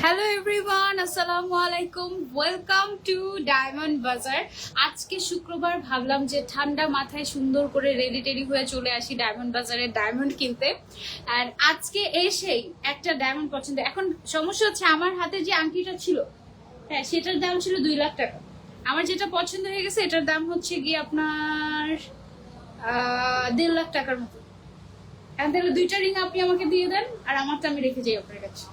Hello everyone, আসসালামু আলাইকুম। Welcome to diamond বাজার। আজকে শুক্রবার, ভাবলাম যে ঠান্ডা মাথায় সুন্দর করে রেডি টেডি হয়ে চলে আসি ডায়মন্ড বাজারে ডায়মন্ড কিনতে। আর আজকে এসেই একটা ডায়মন্ড পছন্দ। এখন সমস্যা হচ্ছে, আমার হাতে যে আংটিটা ছিল, হ্যাঁ, সেটার দাম ছিল 2 লাখ টাকা। আমার যেটা পছন্দ হয়ে গেছে এটার দাম হচ্ছে গিয়ে আপনার 1.5 লাখ টাকার মতো। এখন তাহলে 2টা রিং আপনি আমাকে দিয়ে দেন, আর আমারটা আমি রেখে যাই আপনার কাছে।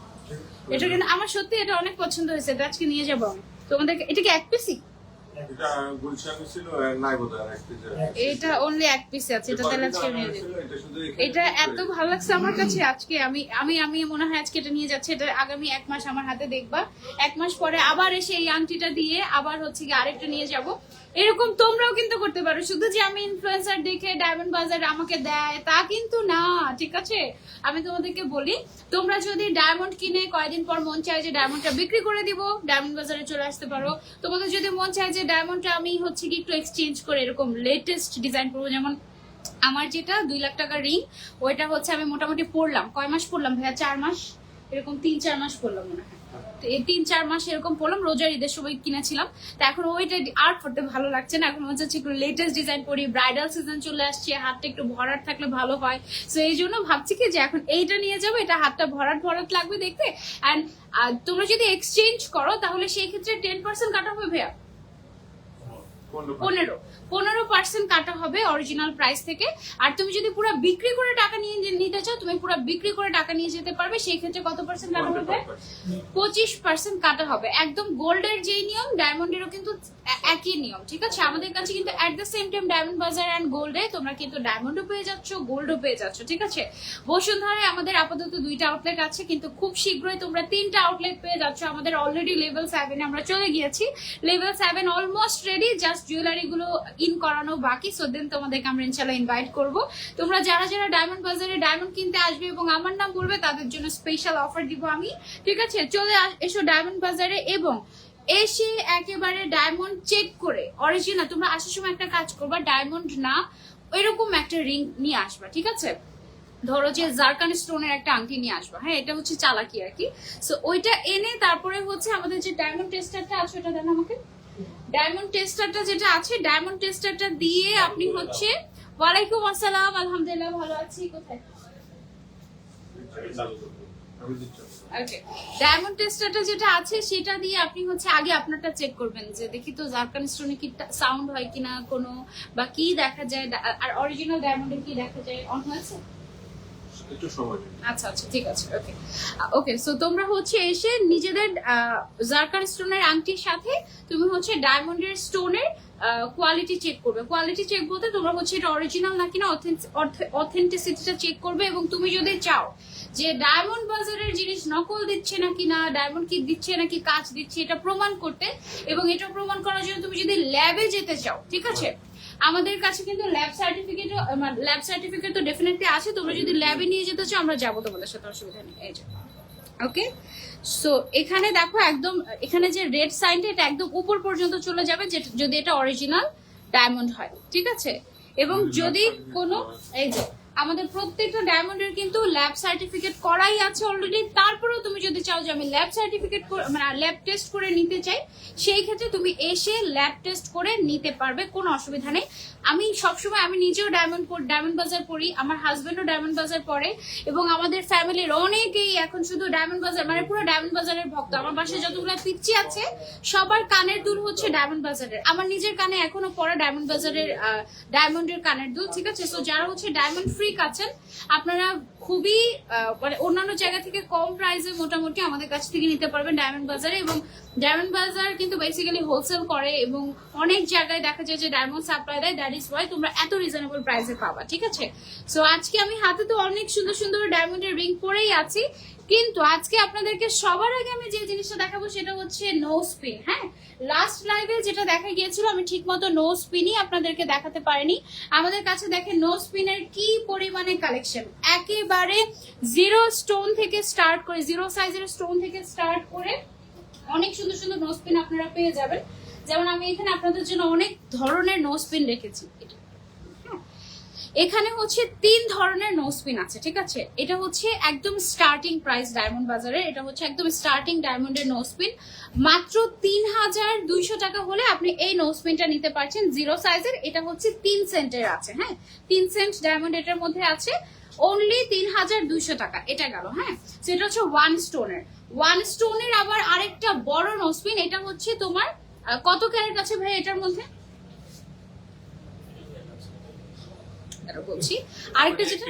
এটা কিন্তু আমার সত্যি এটা অনেক পছন্দ হয়েছে, এটা আজকে নিয়ে যাবো আমি তোমাদের। এটা কি এক পিসি? এটা গুলশানে ছিল, নাই বোধহয় এক পিস। এটা অনলি এক পিস আছে, এটা তাহলে আজকে নিয়ে যাবো। এটা এত ভালো লাগছে আমার কাছে আজকে, আমি আমি আমি মনে হয় আজকে এটা নিয়ে যাচ্ছে। এটা আগামী 1 মাস আমার হাতে দেখবা, 1 মাস পরে আবার এসে এই আংটিটা দিয়ে আবার হচ্ছে কি আরেকটা নিয়ে যাব। এরকম তোমরাও কিন্তু করতে পারো। শুধু যে আমি ইনফ্লুয়েন্সার দেখে ডায়মন্ড বাজার আমাকে দেয় তা কিন্তু না, ঠিক আছে? আমি তোমাদেরকে বলি, তোমরা যদি ডায়মন্ড কিনে কয়েকদিন পর মন চায় যে ডায়মন্ডটা বিক্রি করে দিব, ডায়মন্ড বাজারে চলে আসতে পারো। তোমাদের যদি মন চায় যে ডায়মন্ডটা আমি হচ্ছে কি একটু এক্সচেঞ্জ করে এরকম লেটেস্ট ডিজাইন করবো, যেমন আমার যেটা 2 লাখ টাকার রিং, ওইটা হচ্ছে আমি মোটামুটি পড়লাম, কয় মাস পড়লাম ভাইয়া? 4 মাস, এরকম 3-4 মাস পড়লাম মনে হয়। তো এই 3-4 মাস এরকম পড়লাম, রোজার ঈদের সময় কিনেছিলাম। তো এখন ওইটা আর পড়তে ভালো লাগছে না, এখন হচ্ছে একটু লেটেস্ট ডিজাইন পরি। ব্রাইডাল সিজন চলে আসছে, হাতটা একটু ভরাট থাকলে ভালো হয়। তো এই জন্য ভাবছি কি যে এখন এইটা নিয়ে যাবো, এটা হাতটা ভরাট ভরাট লাগবে দেখতে। অ্যান্ড তোমরা যদি এক্সচেঞ্জ করো তাহলে সেই ক্ষেত্রে 10% কাটা হবে ভাইয়া। 15% কাটা হবে অরিজিনাল প্রাইস থেকে। আর তুমি যদি পুরো বিক্রি করে টাকা নিয়ে নিতে চাও, তুমি পুরো বিক্রি করে টাকা নিয়ে যেতে পারবে। সেই ক্ষেত্রে কত পার্সেন্ট কাটা হবে? 25% কাটা হবে। একদম গোল্ডের যেই নিয়ম, ডায়মন্ডেরও কিন্তু একই নিয়ম, ঠিক আছে? আমাদের কাছে কিন্তু at the same time diamond বাজার এন্ড গোল্ডে তোমরা কিন্তু ডায়মন্ডও পেয়ে যাচ্ছ, গোল্ডও পেয়ে যাচ্ছ, ঠিক আছে? বসুন্ধরায় আমাদের আপাতত 2টা আউটলেট আছে, কিন্তু খুব শীঘ্রই তোমরা 3টা আউটলেট পেয়ে যাচ্ছ। আমাদের অলরেডি লেভেল 7 আমরা চলে গিয়েছি। Level 7 almost ready, just jewellery গুলো ইন করানো বাকি। সো দেন তোমাদেরকে আমরা ইনশাআল্লাহ ইনভাইট করব। তোমরা যারা যারা ডায়মন্ড বাজারে ডায়মন্ড কিনতে আসবে এবং আমার নাম বলবে, তাদের জন্য স্পেশাল অফার দিব আমি, ঠিক আছে? চলে এসো ডায়মন্ড বাজারে, এবং এসে একেবারে ডায়মন্ড চেক করে অরিজিনাল। তোমরা আসার সময় একটা কাজ করবা, ডায়মন্ড না এরকম একটা রিং নিয়ে আসবা, ঠিক আছে? ধরো যে জারকান স্টোনের একটা আংটি নিয়ে আসবা, হ্যাঁ, এটা হচ্ছে চালাকি আর কি। সো ওইটা এনে তারপরে হচ্ছে আমাদের যে ডায়মন্ড টেস্টারটা আছে, ওটা দেন আমাকে। ডায়মন্ড টেস্টারটা যেটা আছে, ডায়মন্ড টেস্টারটা দিয়ে আপনি হচ্ছে। ওয়ালাইকুম আসসালাম, আলহামদুলিল্লাহ ভালো আছি। কোথায়? ওকে, ডায়মন্ড টেস্টারটা যেটা আছে সেটা দিয়ে আপনি হচ্ছে আগে আপনারটা চেক করবেন, যে দেখি তো জারকান স্টোনে কি সাউন্ড হয় কিনা কোনো, বা কি দেখা যায়, আর অরিজিনাল ডায়মন্ডের কি দেখা যায়। অন হয়েছে? আচ্ছা আচ্ছা, ঠিক আছে। ওকে ওকে, সো তোমরা হচ্ছে এসে নিজেদের জারকান স্টোনের আংটির সাথে তুমি হচ্ছে ডায়মন্ডের স্টোনের কোয়ালিটি চেক করবে। কোয়ালিটি চেক বলতে তোমরা হচ্ছে এটা অরিজিনাল নাকি না, অথেন্টিসিটিটা চেক করবে। এবং তুমি যদি চাও যে ডায়মন্ড বাজারের জিনিস নকল দিচ্ছে নাকি না, ডায়মন্ড কি দিচ্ছে নাকি কাজ দিচ্ছে, এটা প্রমাণ করতে, এবং এটা প্রমাণ করার জন্য তুমি যদি ল্যাবে যেতে চাও, ঠিক আছে? আমাদের কাছে কিন্তু ল্যাব সার্টিফিকেট তো ডেফিনেটলি আছে। তোমরা যদি ল্যাবে নিয়ে যেতে চাও, আমরা যাবো তোমাদের সাথে, অসুবিধা নেই। এই যে ওকে, সো এখানে দেখো একদম এখানে যে রেড সাইনটা, এটা একদম উপর পর্যন্ত চলে যাবে যদি এটা অরিজিনাল ডায়মন্ড হয়, ঠিক আছে? এবং যদি কোনো, এই যে আমাদের প্রত্যেকটা ডায়মন্ডের কিন্তু ল্যাব সার্টিফিকেট করাই আছে অলরেডি। তারপরেও তুমি যদি চাও যে আমি ল্যাব সার্টিফিকেট মানে ল্যাব টেস্ট করে নিতে চাই, সেই ক্ষেত্রে তুমি এসে ল্যাব টেস্ট করে নিতে পারবে, কোনো অসুবিধা নেই। আমি সবসময়, আমি নিজেও ডায়মন্ড বাজার পড়ি, আমার হাজবেন্ডও ডায়মন্ড বাজার পড়ে, এবং আমাদের ফ্যামিলির অনেকেই এখন শুধু ডায়মন্ড বাজার, মানে পুরো ডায়মন্ড বাজারের ভক্ত। আমার বাসায় যতগুলো পিচ্চি আছে সবার কানের দুল হচ্ছে ডায়মন্ড বাজারের। আমার নিজের কানে এখনো পড়া ডায়মন্ড বাজারের ডায়মন্ডের কানের দুল, ঠিক আছে? সো যারা হচ্ছে ডায়মন্ড ফ্রিক আছেন, আপনারা খুবই মানে অন্যান্য জায়গা থেকে কম প্রাইসে মোটামুটি আমাদের কাছ থেকে নিতে পারবেন ডায়মন্ড বাজারে। এবং ডায়মন্ড বাজার কিন্তু বেসিক্যালি হোলসেল করে, এবং অনেক জায়গায় দেখা যায় যে ডায়মন্ড সাপ্লাই দেয়। দ্যাট ইজ ওয়াই তোমরা এত রিজনেবল প্রাইসে পাবা, ঠিক আছে? সো আজকে আমি হাতে তো অনেক সুন্দর সুন্দর ডায়মন্ডের রিং পরেই আছি, কিন্তু আজকে আপনাদেরকে সবার আগে আমি যে জিনিসটা দেখাবো সেটা হচ্ছে নো স্পিন। হ্যাঁ, লাস্ট লাইভে যেটা দেখা গিয়েছিল, আমি ঠিক মতো নো স্পিনই আপনাদেরকে দেখাতে পারিনি। আমাদের কাছে দেখেন নো স্পিনের কি পরিমাণে কালেকশন, একেবারে 0 স্টোন থেকে স্টার্ট করে, 0 সাইজের স্টোন থেকে স্টার্ট করে অনেক সুন্দর সুন্দর নো স্পিন আপনারা পেয়ে যাবেন। যেমন আমি এখানে আপনাদের জন্য অনেক ধরনের নো স্পিন রেখেছি। এখানে হচ্ছে 3 ধরনের নোসপিন আছে, ঠিক আছে? এটা হচ্ছে একদম স্টার্টিং প্রাইস ডায়মন্ড বাজারে, এটা হচ্ছে একদম স্টার্টিং ডায়মন্ডের নোসপিন। মাত্র 3200 টাকা হলে আপনি এই নোসপিনটা নিতে পারছেন 0 সাইজের। এটা হচ্ছে 3 সেন্টের আছে, হ্যাঁ 3 সেন্ট ডায়মন্ড এটার মধ্যে আছে, অনলি 3200 টাকা। এটা গেল, হ্যাঁ। সেটা হচ্ছে 1 স্টোনের। 1 স্টোনের আবার আরেকটা বড় নোসপিন, এটা হচ্ছে তোমার কত ক্যারেট আছে ভাই এটার মধ্যে বলছি, আরেকটা যেটা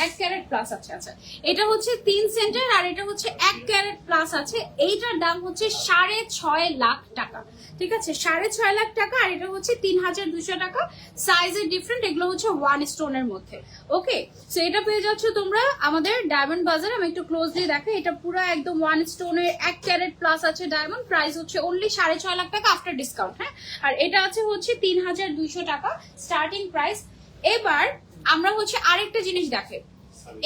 1 ক্যারেট প্লাস আছে। আচ্ছা, এটা হচ্ছে 3 সেন্টের আর এটা হচ্ছে 1 ক্যারেট প্লাস আছে। এইটার দাম হচ্ছে 6.5 লাখ টাকা, ঠিক আছে? 6.5 লাখ টাকা। আর এটা হচ্ছে 3200 টাকা। সাইজের ডিফারেন্ট, এগুলো হচ্ছে 1 স্টোনের মধ্যে। ওকে, সো এটা পেয়ে যাচ্ছ তোমরা আমাদের ডায়মন্ড বাজারে। আমি একটু ক্লোজলি দেখাই, এটা পুরো একদম 1 স্টোনের 1 ক্যারেট প্লাস আছে ডায়মন্ড। প্রাইস হচ্ছে অনলি 6.5 লাখ টাকা আফটার ডিসকাউন্ট, হ্যাঁ। আর এটা আছে হচ্ছে 3200 টাকা স্টার্টিং প্রাইস। এবার আমরা হচ্ছে আরেকটা জিনিস দেখে,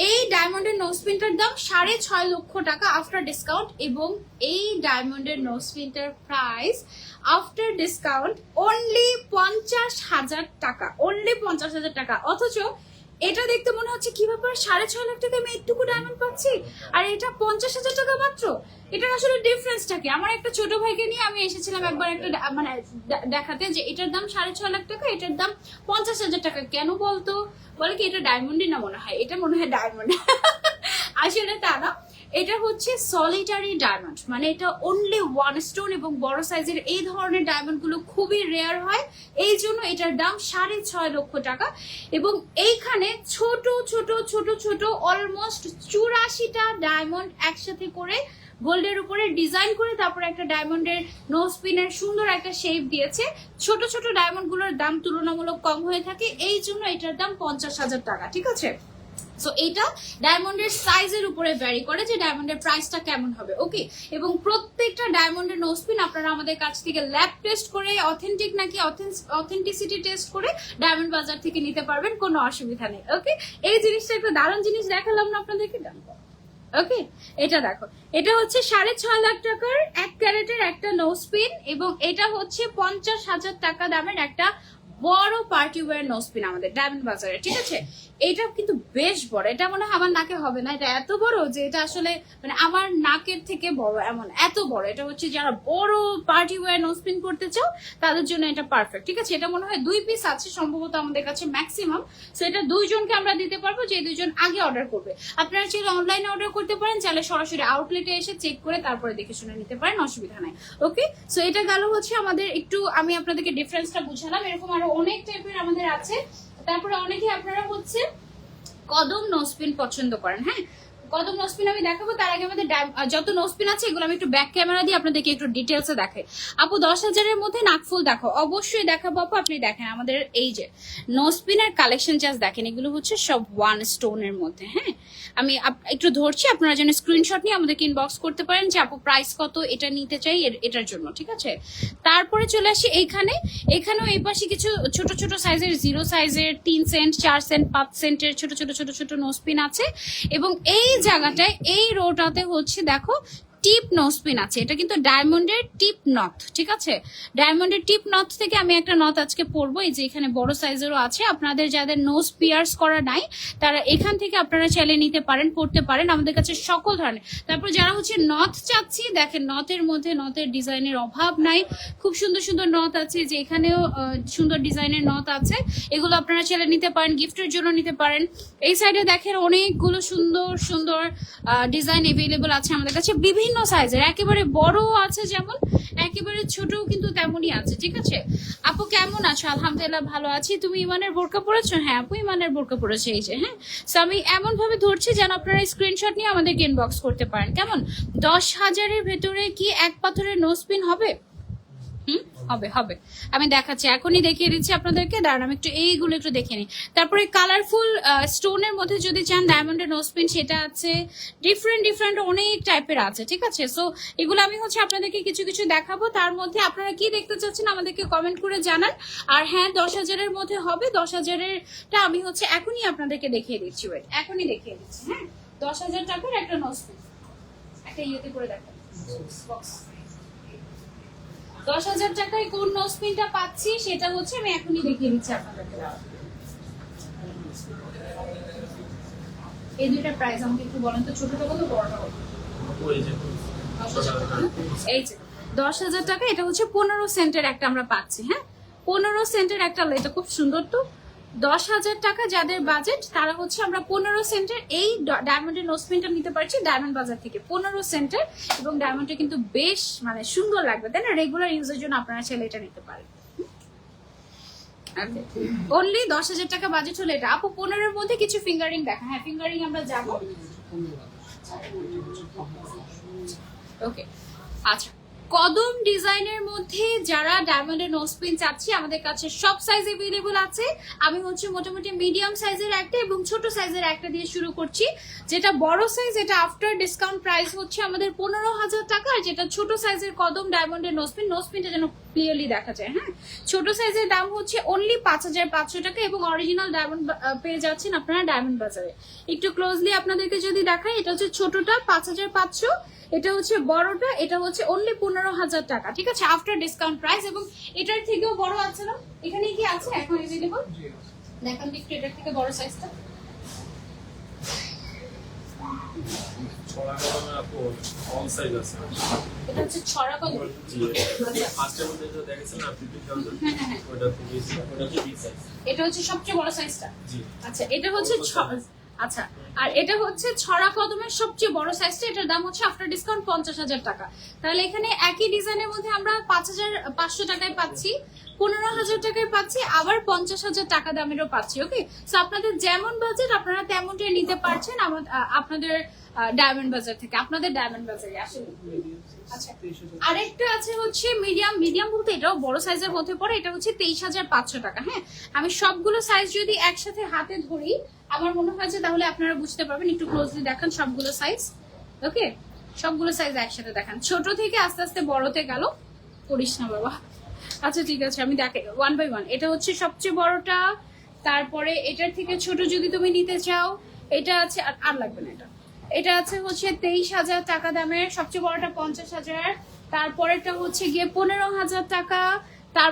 এই ডায়মন্ডের নোসপিনটার দাম 6.5 লক্ষ টাকা আফটার ডিসকাউন্ট, এবং এই ডায়মন্ডের নোসপিনটার প্রাইস আফটার ডিসকাউন্ট অনলি 50,000 টাকা, অনলি 50,000 টাকা। অথচ এটা দেখতে মনে হচ্ছে কি ব্যাপার, 6.5 লাখ টাকা আমি এইটুকু ডায়মন্ড পাচ্ছি, আর এটা 50,000 টাকা মাত্র। এটা আসলে ডিফারেন্সটা কি? আমার একটা ছোট ভাইকে নিয়ে আমি এসেছিলাম একবার একটা মানে দেখাতে, যে এটার দাম 6.5 লাখ টাকা, এটার দাম 50,000 টাকা। কেন বলতো? বলে কি এটা ডায়মন্ডই না মনে হয়, এটা মনে হয় ডায়মন্ড। আসলে তা না, এটা হচ্ছে সলিটারি ডায়মন্ড, মানে এটা অনলি 1 স্টোন এবং বড় সাইজের এই ধরনের ডায়মন্ড গুলো খুবই রেয়ার হয়, এই জন্য এটার দাম 6.5 লক্ষ টাকা। এবং এইখানে ছোট ছোট ছোট ছোট অলমোস্ট 84টা ডায়মন্ড একসাথে করে গোল্ডের উপরে ডিজাইন করে তারপরে একটা ডায়মন্ডের নোসপিনের সুন্দর একটা শেপ দিয়েছে। ছোট ছোট ডায়মন্ড গুলোর দাম তুলনামূলক কম হয়ে থাকে, এই জন্য এটার দাম 50,000 টাকা, ঠিক আছে? সো এটা ডায়মন্ডের সাইজের উপরে ভ্যারি করে যে ডায়মন্ডের প্রাইসটা কেমন হবে। ওকে, এবং প্রত্যেকটা ডায়মন্ডের নোসপিন আপনারা আমাদের কাছ থেকে ল্যাব টেস্ট করে অথেন্টিক নাকি অথেন্টিসিটি টেস্ট করে ডায়মন্ড বাজার থেকে নিতে পারবেন, কোনো অসুবিধা নেই। ওকে, এই জিনিসটা একটা দারুণ জিনিস দেখালাম না আপনাদেরকে, জানবো। ওকে, এটা দেখো, এটা হচ্ছে 6.5 লাখ টাকার 1 ক্যারেটের একটা নোসপিন, এবং এটা হচ্ছে 50,000 টাকা দামের একটা বড় পার্টি ওয়্যার নোসপিন আমাদের ডায়মন্ড বাজারে, ঠিক আছে? এটা কিন্তু বেশ বড়, এটা মনে হয় আমার নাকে হবে না, এটা এত বড় যে এটা আসলে মানে আমার নাকের থেকে বড়, এমন এত বড়। এটা হচ্ছে যারা বড় পার্টি ওয়্যার নোসপিন করতে চাও তাদের জন্য এটা পারফেক্ট, ঠিক আছে? এটা মনে হয় 2 পিস আছে সম্ভবত আমাদের কাছে ম্যাক্সিমাম। সো এটা 2 জনকে আমরা দিতে পারবো, যে 2 জন আগে অর্ডার করবে। আপনারা চাইলে অনলাইনে অর্ডার করতে পারেন, চাইলে সরাসরি আউটলেটে এসে চেক করে তারপরে দেখে শুনে নিতে পারেন, অসুবিধা নাই। ওকে, সো এটা গেল হচ্ছে আমাদের, একটু আমি আপনাদেরকে ডিফারেন্সটা বুঝালাম। এরকম আরো অনেক টাইপের আমাদের আছে। তারপরে অনেকে আপনারা হচ্ছে কদম নোসপিন পছন্দ করেন, হ্যাঁ কদম নোসপিন আমি দেখাবো। তার আগে আমাদের যত নোসপিন আছে এগুলো আমি একটু ব্যাক ক্যামেরা দিয়ে আপনাদেরকে একটু ডিটেলসে দেখাই। আপু 10,000-এর মধ্যে নাকফুল দেখো, অবশ্যই দেখাবো আপু। আপনি দেখেন আমাদের এই যে নোসপিনের কালেকশন জাস্ট দেখেন, এগুলো হচ্ছে সব 1 স্টোনের মধ্যে, হ্যাঁ। আমি একটু ধরছি, আপনারা যেন স্ক্রিনশট নিয়ে আমাদেরকে ইনবক্স করতে পারেন যে আপু প্রাইস কত, এটা নিতে চাই এটার জন্য, ঠিক আছে? তারপরে চলে আসি এখানেও এই পাশে কিছু ছোট ছোট সাইজের 0 সাইজের 3 সেন্ট 4 সেন্ট 5 সেন্টের ছোট ছোট ছোট ছোট নোসপিন আছে। এবং এই জায়গাটায় এই রোটাতে হচ্ছে দেখো টিপ নোসপিন আছে, এটা কিন্তু ডায়মন্ডের টিপ নথ, ঠিক আছে? ডায়মন্ডের টিপ নথ থেকে আমি একটা নথ আজকে পরবো, এই যে এখানে বড় সাইজেরও আছে। আপনাদের যাদের নোজ পিয়ার্স করা নাই তারা এখান থেকে আপনারা চাইলে নিতে পারেন, পড়তে পারেন, আমাদের কাছে সকল ধরনের। তারপর যারা হচ্ছে নথ চাচ্ছি, দেখেন নথের মধ্যে নথের ডিজাইনের অভাব নাই, খুব সুন্দর সুন্দর নথ আছে, যে এখানেও সুন্দর ডিজাইনের নথ আছে, এগুলো আপনারা চাইলে নিতে পারেন, গিফটের জন্য নিতে পারেন। এই সাইডে দেখেন অনেকগুলো সুন্দর সুন্দর ডিজাইন এভেলেবল আছে আমাদের কাছে, বিভিন্ন সাইজের, একেবারে বড় আছে যেমন, একেবারে ছোটও কিন্তু তেমনই আছে, ঠিক আছে? আপু কেমন আছো? আলহামদুলিল্লাহ ভালো আছি। তুমি ইমানের বোরকা পরেছো? হ্যাঁ আপু ইমানের বোরকা পরেছে, এই যে, হ্যাঁ। সো আমি এমন ভাবে ধরছি যেন আপনারা স্ক্রিনশট নিয়ে আমাদেরকে ইনবক্স করতে পারেন। কেমন 10,000-এর ভেতরে কি 1 পাথরের নোসপিন হবে? হবে হবে, আমি দেখাচ্ছি, এখনই দেখিয়ে দিচ্ছি আপনাদেরকে। দাঁড়ান আমি একটু এইগুলো একটু দেখে নিই। তারপরে কালারফুল স্টোনের মধ্যে যদি চান ডায়মন্ডের নোসপিন, সেটা আছে। ডিফারেন্ট অনেক টাইপের আছে, ঠিক আছে? সো এগুলো আমি হচ্ছে আপনাদেরকে কিছু কিছু দেখাবো, তার মধ্যে আপনারা কি দেখতে চাচ্ছেন আমাদেরকে কমেন্ট করে জানান। আর হ্যাঁ 10,000-এর মধ্যে হবে, 10,000-এরটা আমি হচ্ছে এখনই আপনাদেরকে দেখিয়ে দিচ্ছি, ওয়েট এখনই দেখিয়ে দিচ্ছি। হ্যাঁ 10,000 টাকার একটা নোসপিন, একটা ইয়েতে করে দেখাবো। 10,000 টাকায় কোন নোসপিনটা পাচ্ছি সেটা হচ্ছে আমি এখনই দেখিয়ে দিচ্ছি আপনাদেরকে। এই দুইটার প্রাইস আমাকে একটু বলেন তো, ছোটটা কত বড়টা কত? এই যে 10,000 টাকা, এটা হচ্ছে 15 সেন্টের একটা আমরা পাচ্ছি। হ্যাঁ, 15 সেন্টের একটা, এটা খুব সুন্দর। তো 10,000 টাকা যাদের বাজেট তারা হচ্ছে আমরা 15 সেন্টের এই ডায়মন্ডের নোজপিনটা নিতে পারছি ডায়মন্ড বাজার থেকে, 15 সেন্টের। এবং ডায়মন্ডটা কিন্তু বেশ মানে সুন্দর লাগবে, তাই না? রেগুলার ইউজের জন্য আপনারা চাইলে এটা নিতে পারেন। অনলি 10,000 টাকা বাজেট হলে এটা। আপু 15-এর মধ্যে কিছু ফিঙ্গারিং দেখা। হ্যাঁ, ফিঙ্গারিং আমরা যাবো। ওকে, আচ্ছা, কদম ডিজাইনের মধ্যে যারা ডায়মন্ডের নোজপিন চাচ্ছি, আমাদের কাছে সব সাইজ अवेलेबल আছে। আমি হচ্ছে মোটামুটি মিডিয়াম সাইজের একটা এবং ছোট সাইজের একটা দিয়ে শুরু করছি। যেটা বড় সাইজ, এটা আফটার ডিসকাউন্ট প্রাইস হচ্ছে আমাদের 15,000 টাকা। আর যেটা ছোট সাইজের কদম ডায়মন্ডের নোজপিনটা যেন ক্লিয়ারলি দেখা যায়। হ্যাঁ, ছোট সাইজের দাম হচ্ছে অনলি 5,500 টাকা এবং অরিজিনাল ডায়মন্ড পেয়ে যাচ্ছেন আপনারা ডায়মন্ড বাজারে। একটু ক্লোজলি আপনাদেরকে যদি দেখাই, এটা হচ্ছে ছোটটা 5,500, এটা হচ্ছে বড়টা, এটা হচ্ছে অনলি 15,000 টাকা। ঠিক আছে, আফটার ডিসকাউন্ট প্রাইস। এবং এটার থেকেও বড় আছে না? এখানে কি আছে এখন अवेलेबल? দেখেন একটু এটার থেকে বড় সাইজটা। ছড়া কদমের আপু অল সাইজ আছে। এটা হচ্ছে ছড়া কদম। জি, ফার্স্টের মধ্যে যেটা দেখেছিলেন আপনি 5000, হ্যাঁ, ওটা খুবই ওটা হচ্ছে বিগ সাইজ। এটা হচ্ছে সবচেয়ে বড় সাইজটা। জি, আচ্ছা, এটা হচ্ছে আচ্ছা, আর এটা হচ্ছে ছড়া কদমের সবচেয়ে বড় সাইজটা। এটার দাম হচ্ছে আফটার ডিসকাউন্ট 50,000 টাকা। তাহলে এখানে একই ডিজাইনের মধ্যে আমরা 5,500 টাকায় পাচ্ছি, 15,000 টাকায় পাচ্ছি, আবার 50,000 টাকা দামেরও পাচ্ছি। ওকে, সো আপনাদের যেমন বাজেট আপনারা তেমনটাই নিতে পারছেন আপনাদের ডায়মন্ড বাজার থেকে, আপনাদের ডায়মন্ড বাজারে আসলে। আচ্ছা, আরেকটা আছে হচ্ছে মিডিয়াম বলতে এটাও বড় সাইজের মধ্যে পড়ে। এটা হচ্ছে 23,500 টাকা। হ্যাঁ, আমি সবগুলো সাইজ যদি একসাথে হাতে ধরি আমার মনে হয় যে তাহলে আপনারা বুঝতে পারবেন। একটু ক্লোজলি দেখান সবগুলো সাইজ। ওকে, সবগুলো সাইজ একসাথে দেখান, ছোট থেকে আস্তে আস্তে বড়তে গেল, করিস না বাবা। আচ্ছা ঠিক আছে, আমি দেখে 1 বাই 1। এটা হচ্ছে সবচেয়ে বড়টা, তারপরে এটার থেকে ছোট যদি তুমি নিতে চাও এটা আছে, আর লাগবে না। এটা আছে হচ্ছে 23,000 টাকা দামের, সবচেয়ে বড়টা 50,000, তারপরেটা হচ্ছে গিয়ে 15,000 টাকা।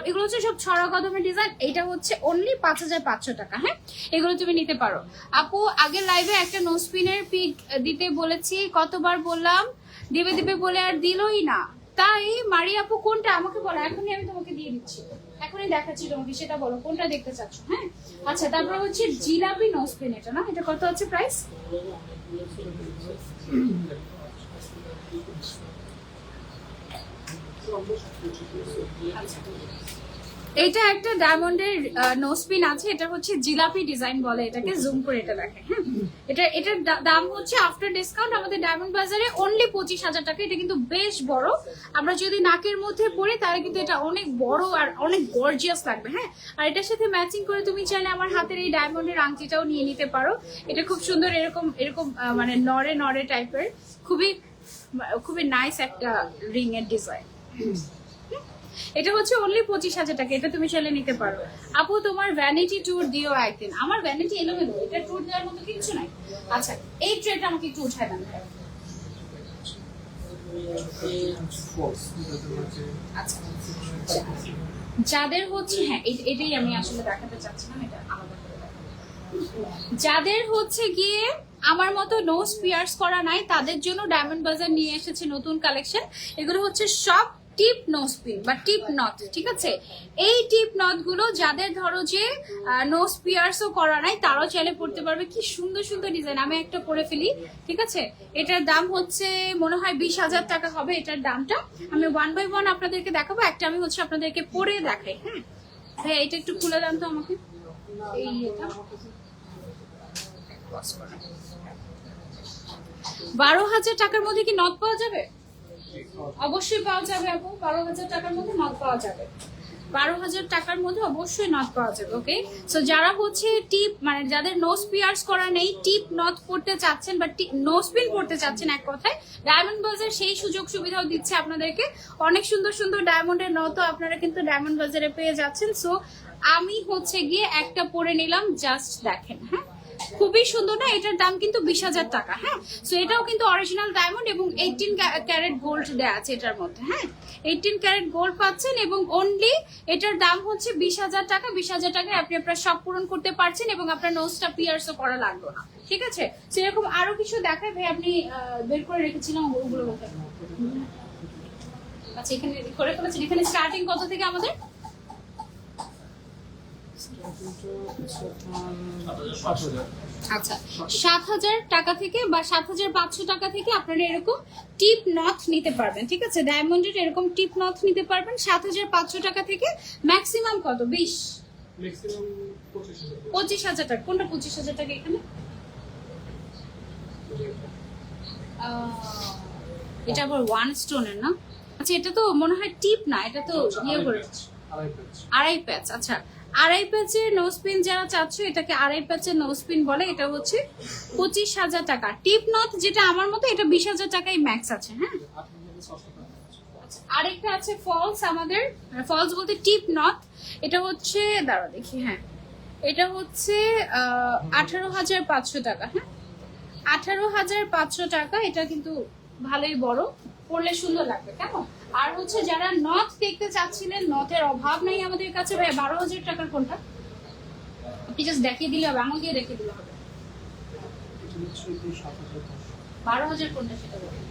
এগুলো হচ্ছে সব ছড়া কদমের ডিজাইন। এটা হচ্ছে অনলি 5,500 টাকা। হ্যাঁ, এগুলো তুমি নিতে পারো। আপু আগের লাইভে একটা নোজপিনের পিক দিতে বলেছি, কতবার বললাম দিবে বলে আর দিলই না। তাই মারি আপু কোনটা আমাকে বলো, এখনই আমি তোমাকে দিয়ে দিচ্ছি, এখনই দেখাচ্ছি তোমাকে, সেটা বলো কোনটা দেখতে চাচ্ছ। হ্যাঁ, আচ্ছা, তারপর হচ্ছে জিলাপি নোজপিন, এটা না? এটা কত আছে প্রাইস? এটা একটা ডায়মন্ডের নোজপিন আছে, এটা হচ্ছে জিলাপি ডিজাইন বলে এটাকে, জুম করে এটা দেখে। হ্যাঁ, এটার দাম হচ্ছে আফটার ডিসকাউন্ট আমাদের ডায়মন্ড বাজারে অনলি 25,000 টাকা। এটা কিন্তু বেশ বড়, আমরা যদি নাকের মধ্যে পরি তাহলে কিন্তু এটা অনেক বড় আর অনেক গর্জিয়াস লাগবে। হ্যাঁ, আর এটার সাথে ম্যাচিং করে তুমি চাইলে আমার হাতের এই ডায়মন্ডের আংটিটাও নিয়ে নিতে পারো। এটা খুব সুন্দর, এরকম মানে নড়ে টাইপের, খুবই নাইস একটা রিং এর ডিজাইন। এটা হচ্ছে অনলি 25,000 টাকা। এটা তুমি চাইলে নিতে পারো। আপু তোমার ভ্যানিটি ট্যুর দিও একদিন। আমার ভ্যানিটি এলোমেলো, এটা ট্যুর দেওয়ার মতো কিছু নাই। আচ্ছা, এই ট্রেটা আমাকে একটু উঠায় দেন। আচ্ছা, যাদের হচ্ছে, হ্যাঁ এটাই আমি আসলে দেখাতে চাচ্ছিলাম, এটা আলাদা করে দেখাবো। যাদের হচ্ছে গিয়ে আমার মতো নোজ পিয়ার্স করা নাই তাদের জন্য ডায়মন্ড বাজার নিয়ে এসেছে নতুন কালেকশন। এগুলো হচ্ছে সব টিপ নোজপিন বা টিপ নট। ঠিক আছে, এই টিপ নট গুলো যাদের ধরো যে নোজ পিয়ার্সও করা নাই তারাও চাইলে পড়তে পারবে। কি সুন্দর সুন্দর ডিজাইন, আমি একটা পরে ফেলি। ঠিক আছে, এটার দাম হচ্ছে মনে হয় 20,000 টাকা হবে এটার দামটা। আমি 1 বাই 1 আপনাদেরকে দেখাবো, একটা আমি হচ্ছে আপনাদেরকে পরে দেখাই। হ্যাঁ ভাই, এটা একটু খুলে দেন তো আমাকে। এই এটা 12,000 টাকার মধ্যে কি নথ পাওয়া যাবে? অবশ্যই পাওয়া যাবে আপু, 12,000 টাকার মধ্যে নথ পাওয়া যাবে। 12,000 টাকার মধ্যে অবশ্যই নথ পাওয়া যাবে। ওকে, সো যারা হচ্ছে টিপ মানে যাদের নোজ পিয়ার্স করা নেই, টিপ নথ পড়তে চাচ্ছেন বা নোজ পিন পড়তে চাচ্ছেন, এক কথায় ডায়মন্ড বাজার সেই সুযোগ সুবিধাও দিচ্ছে আপনাদেরকে। অনেক সুন্দর সুন্দর ডায়মন্ডের নথও আপনারা কিন্তু ডায়মন্ড বাজারে পেয়ে যাচ্ছেন। সো আমি হচ্ছে গিয়ে একটা পরে নিলাম, জাস্ট দেখেন। হ্যাঁ, খুবই সুন্দর না, এটার দাম কিন্তু 20,000 টাকা। হ্যাঁ, সো এটাও কিন্তু অরিজিনাল ডায়মন্ড এবং 18 ক্যারেট গোল্ড দেওয়া আছে এটার মধ্যে। হ্যাঁ, 18 ক্যারেট গোল্ড পাচ্ছেন এবং অনলি এটার দাম হচ্ছে 20,000 টাকা। 20,000 টাকায় আপনি আপনার শখ পূরণ করতে পারছেন এবং আপনার নোজটা পিয়ার্সও করা লাগবে না। ঠিক আছে, সেরকম আরো কিছু দেখায় ভাই, আপনি বের করে রেখেছিলাম ওগুলো বলতে। আচ্ছা, এখানে করে ফেলেছেন। এখানে স্টার্টিং কত থেকে আমাদের? 7,500 আচ্ছা, 7,000 টাকা থেকে বা 7,500 টাকা থেকে আপনারা এরকম টিপ নথ নিতে পারবেন। ঠিক আছে, ডায়মন্ডের এরকম টিপ নথ নিতে পারবেন 7,500 টাকা থেকে। ম্যাক্সিমাম কত? 20, ম্যাক্সিমাম 25,000 টাকা। কোনটা 25,000 টাকা এখানে? এটা আবার ওয়ান স্টোনের না? আচ্ছা, এটা তো মনে হয় টিপ না, এটা তো ইয়ে করে আড়াই প্যাচ। আচ্ছা, আড়াই প্যাচের নোজ পিন যারা চাচ্ছ, এটাকে আড়াই প্যাচের নোজ পিন বলে। এটা হচ্ছে 25,000 টাকা। টিপ নথ যেটা আমার মতো, এটা 20,000 টাকাই ম্যাক্স আছে। হ্যাঁ, আরেকটা আছে ফলস আমাদের, ফলস বলতে টিপ নথ। এটা হচ্ছে, দাঁড়া দেখি, হ্যাঁ এটা হচ্ছে 18,500 টাকা। হ্যাঁ, 18,500 টাকা। এটা কিন্তু ভালোই বড়, পরলে সুন্দর লাগবে। কেমন? আর হচ্ছে যারা নথ দেখতে চাচ্ছিলেন, নথের অভাব নাই আমাদের কাছে ভাই। 12,000 টাকার কোনটা? আপনি জাস্ট দেখিয়ে দিলে হবে, আমাকে দেখিয়ে দিলে হবে। 12,000 কোনটা সেটা বলুন।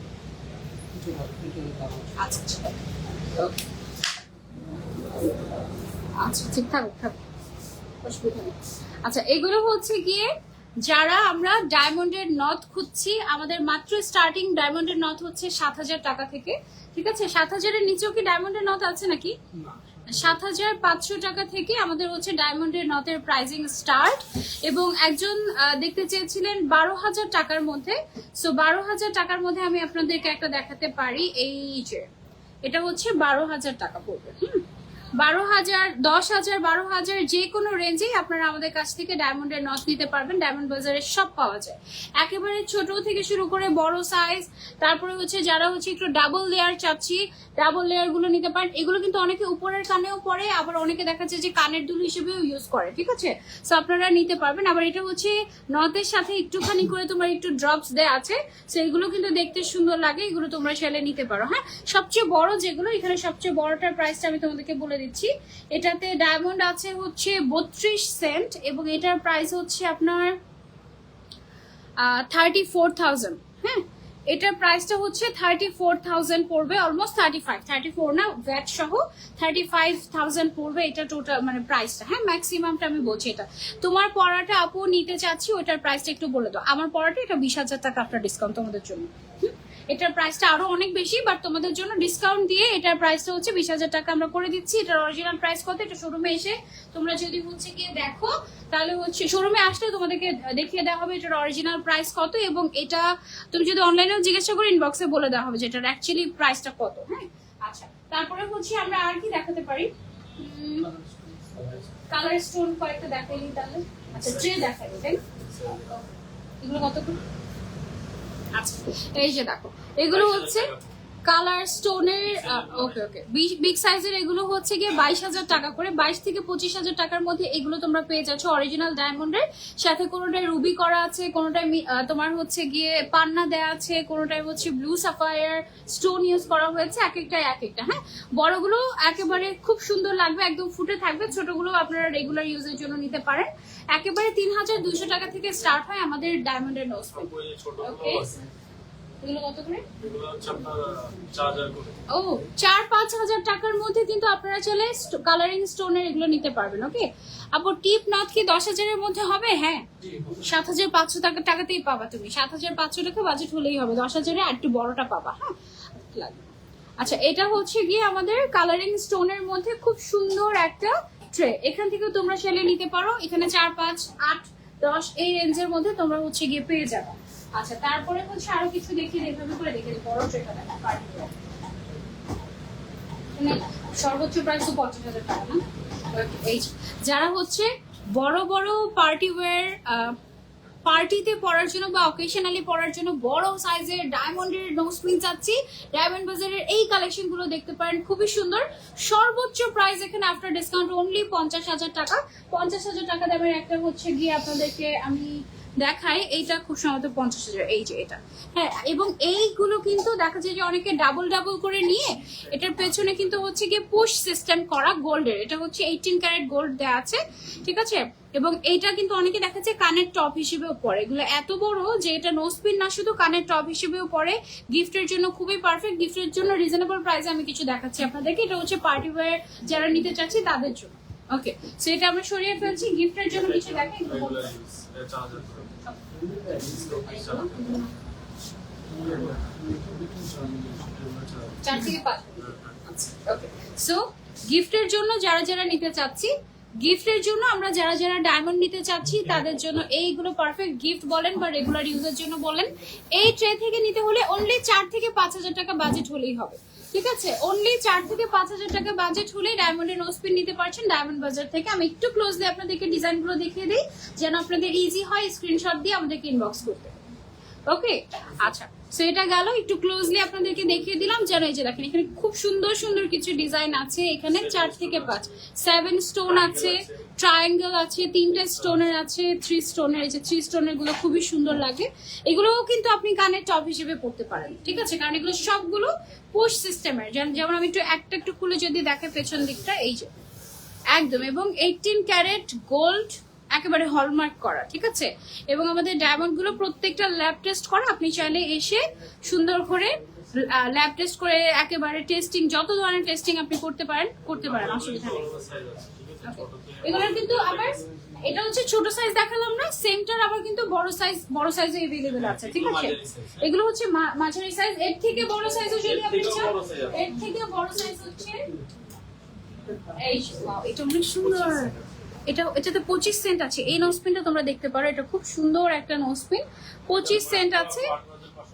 আচ্ছা আচ্ছা, ওকে, আচ্ছা ঠিক থাকুক থাকুক, অসুবিধা নেই। আচ্ছা, এগুলো হচ্ছে গিয়ে যারা আমরা ডায়মন্ডের নথ খুঁজছি, আমাদের মাত্র স্টার্টিং ডায়মন্ডের নথ হচ্ছে 7,000 টাকা থেকে। ঠিক আছে, 7,000-এর নিচেও কি ডায়মন্ডের নথ আছে নাকি? 7,500 টাকা থেকে আমাদের হচ্ছে ডায়মন্ডের নথের প্রাইজিং স্টার্ট। এবং একজন দেখতে চেয়েছিলেন 12,000 টাকার মধ্যে। সো 12,000 টাকার মধ্যে আমি আপনাদেরকে একটা দেখাতে পারি। এই যে এটা হচ্ছে 12,000 টাকা পড়বে। 12,000, 10,000, 12,000 যে কোনো রেঞ্জেই আপনারা আমাদের কাছ থেকে ডায়মন্ডের নথ নিতে পারবেন। ডায়মন্ড বাজারে সব পাওয়া যায়, একেবারে ছোট থেকে শুরু করে বড় সাইজ। তারপরে হচ্ছে যারা হচ্ছে একটু ডাবল লেয়ার চাচ্ছি, ডাবল লেয়ার গুলো নিতে পারেন। এগুলো কিন্তু অনেকে উপরের কানেও পরে, আবার অনেকে দেখা যাচ্ছে যে কানের দুল হিসেবেও ইউজ করে। ঠিক আছে, সো আপনারা নিতে পারবেন। আবার এটা হচ্ছে নথের সাথে একটুখানি করে তোমার একটু ড্রপস দেয়া আছে, সেগুলো কিন্তু দেখতে সুন্দর লাগে। এগুলো তোমরা চাইলে নিতে পারো। হ্যাঁ, সবচেয়ে বড় যেগুলো, এখানে সবচেয়ে বড়টার প্রাইসটা আমি তোমাদেরকে বলে দিচ্ছি। এটাতে ডায়মন্ড আছে হচ্ছে 32 সেন্ট এবং এটার প্রাইস হচ্ছে আপনার 34,000। হ্যাঁ, এটার প্রাইসটা হচ্ছে 34,000 পড়বে, অলমোস্ট 34 না, ভ্যাট সহ 35,000 পড়বে এটা টোটাল মানে প্রাইসটা। হ্যাঁ, ম্যাক্সিমামটা আমি বলছি। এটা তোমার পড়াটা আপু নিতে চাচ্ছি, ওটার প্রাইসটা একটু বলে দাও। আমার পড়াটা এটা 20,000 টাকা আপনার ডিসকাউন্ট তোমাদের জন্য। এটার প্রাইসটা আরো অনেক বেশি, বাট তোমাদের জন্য ডিসকাউন্ট দিয়ে এটার প্রাইসটা হচ্ছে 20,000 টাকা আমরা করে দিচ্ছি। এটার অরিজিনাল প্রাইস কত? এটা শোরুমে এসে তোমরা যদি হচ্ছে গিয়ে দেখো, তাহলে হচ্ছে শোরুমে আসলে তোমাদেরকে দেখিয়ে দেওয়া হবে এটার অরিজিনাল প্রাইস কত। এবং এটা তুমি যদি অনলাইনেও জিজ্ঞাসা করো, ইনবক্সে বলে দেওয়া হবে যে এটার অ্যাকচুয়ালি প্রাইসটা কত। হ্যাঁ, আচ্ছা, তারপরে হচ্ছে আমরা আর কি দেখাতে পারি? কালার স্টোন কয়েকটা দেখাইনি তাহলে। আচ্ছা, ট্রে দেখাইনি, তাই না? এগুলো কত করে? আচ্ছা, এই যে দেখো, এগুলো হচ্ছে কালার স্টোনের। ওকে ওকে, বিগ সাইজের এগুলো হচ্ছে গিয়ে 22,000 টাকা করে। 22 থেকে 25,000 টাকার মধ্যে এগুলো তোমরা পেয়ে যাচ্ছ অরিজিনাল ডায়মন্ডের সাথে। কোনোটায় রুবি করা আছে, কোনোটায় তোমার হচ্ছে গিয়ে পান্না দেয়া আছে, কোনোটায় হচ্ছে ব্লু সাফায়ার স্টোন ইউজ করা হয়েছে। এক একটাই এক একটা। হ্যাঁ, বড়গুলো একেবারে খুব সুন্দর লাগবে, একদম ফুটে থাকবে। ছোটগুলো আপনারা রেগুলার ইউজের জন্য নিতে পারেন। একেবারে 3,200 টাকা থেকে স্টার্ট হয় আমাদের ডায়মন্ডের নোজ পিন। ওকে, এগুলো কত করে? এগুলো হচ্ছে আপনার 4,000 করে। ও, 4-5 হাজার টাকার মধ্যে কিন্তু আপনারা চলে কালারিং স্টোনের এগুলো নিতে পারবেন। ওকে, আপু টিপ নথ কি 10,000-এর মধ্যে হবে? হ্যাঁ, 7,500 টাকাতেই পাবা তুমি। 7,500 টাকা বাজেট হলেই হবে। 10,000-এ আর একটু বড়টা পাবা। হ্যাঁ, আচ্ছা, এটা হচ্ছে গিয়ে আমাদের কালারিং স্টোনের মধ্যে খুব সুন্দর একটা ট্রে। এখান থেকে তোমরা সেলে নিতে পারো। এখানে 4, 5, 8, 10 এই রেঞ্জের মধ্যে তোমরা হচ্ছে গিয়ে পেয়ে যাবে। আচ্ছা, তারপরে হচ্ছে আরো কিছু দেখিয়ে এভাবে করে দেখে দিই। বড় ট্রেটা দেখা সর্বোচ্চ প্রাইস তো 50,000 টাকা না? এই যারা হচ্ছে বড় বড় পার্টি ওয়্যার, পার্টিতে পরার জন্য বা অকেশনালি পরার জন্য বড় সাইজের ডায়মন্ডের নোজ পিন চাচ্ছি, ডায়মন্ড বাজারের এই কালেকশন গুলো দেখতে পারেন, খুবই সুন্দর। সর্বোচ্চ প্রাইস এখানে আফটার ডিসকাউন্ট অনলি 50,000 টাকা। 50,000 টাকা দামের একটা হচ্ছে গিয়ে আপনাদেরকে আমি দেখাই, এইটা খুব সম্ভবত 50,000, এই যে এটা। হ্যাঁ, এবং এইগুলো কিন্তু দেখা যায় যে অনেকে ডাবল ডাবল করে নিয়ে, এটার পেছনে কিন্তু হচ্ছে গিয়ে পুশ সিস্টেম করা গোল্ডের, এটা হচ্ছে 18 ক্যারেট গোল্ড দেওয়া আছে, ঠিক আছে। এবং এইটা কিন্তু অনেকে দেখা যায় কানের টপ হিসেবেও পরে, এগুলো এত বড় যে এটা নোসপিন না, শুধু কানের টপ হিসেবেও পরে। গিফটের জন্য খুবই পারফেক্ট, গিফটের জন্য রিজনেবল প্রাইসে আমি কিছু দেখাচ্ছি আপনাদেরকে। এটা হচ্ছে পার্টি ওয়্যার যারা নিতে চাচ্ছি তাদের জন্য। ওকে, সো এটা আমরা সরিয়ে ফেলছি, গিফটের জন্য কিছু দেখাই। রেগুলার ইউজ 4000 করে 4 থেকে 5। ওকে, সো গিফটের জন্য যারা যারা নিতে চাচ্ছি, গিফটের জন্য আমরা যারা যারা ডায়মন্ড নিতে চাচ্ছি তাদের জন্য এইগুলো পারফেক্ট গিফট বলেন বা রেগুলার ইউজের জন্য বলেন। এই ট্রে থেকে নিতে হলে অনলি 4 থেকে 5,000 টাকা বাজেট হলেই হবে, ঠিক আছে। অনলি 4 থেকে 5,000 টাকা বাজেট হলেই ডায়মন্ডের নোসপিন নিতে পারছেন ডায়মন্ড বাজার থেকে। আমি একটু ক্লোজলি আপনাদেরকে ডিজাইনগুলো দেখিয়ে দিই যেন আপনাদের ইজি হয় স্ক্রিনশট দিয়ে আমাদেরকে ইনবক্স করতে। ওকে, আচ্ছা, সো এটা গেল, একটু ক্লোজলি আপনাদেরকে দেখিয়ে দিলাম যেন এই যে দেখেন এখানে খুব সুন্দর সুন্দর কিছু ডিজাইন আছে। এখানে 4 থেকে 5, 7 স্টোন আছে, ট্রায়াঙ্গেল আছে, 3টে স্টোনের আছে, 3 স্টোনের, এই যে 3 স্টোনের গুলো খুবই সুন্দর লাগে। এগুলোও কিন্তু আপনি কানের টপ হিসেবে পড়তে পারেন, ঠিক আছে, কারণ এগুলো সবগুলো পুশ সিস্টেমের। যেমন আমি একটু খুলে যদি দেখে পেছন দিকটা, এই যে একদম, এবং 18 ক্যারেট গোল্ড একেবারে হলমার্ক করা, ঠিক আছে। এবং আমাদের ডায়মন্ড গুলো প্রত্যেকটা ল্যাব টেস্ট করা, আপনি চাইলে এসে সুন্দর করে ল্যাব টেস্ট করে একেবারে টেস্টিং, যত ধরনের টেস্টিং আপনি করতে পারেন, অসুবিধা নেই। এগুলো কিন্তু আবার এটা হচ্ছে ছোট সাইজ দেখালাম না, সেমটার আবার কিন্তু বড় সাইজে अवेलेबल আছে, ঠিক আছে। এগুলো হচ্ছে মাঝারি সাইজ, এর থেকে বড় সাইজও যদি আপনি চান, এর থেকে বড় সাইজ হচ্ছে এই, ওয়াও, এটা অনেক সুন্দর। এটাতে 25 সেন্ট আছে। এই নোসপিনটা তোমরা দেখতে পারো, এটা খুব সুন্দর একটা নোসপিন, 25 সেন্ট আছে।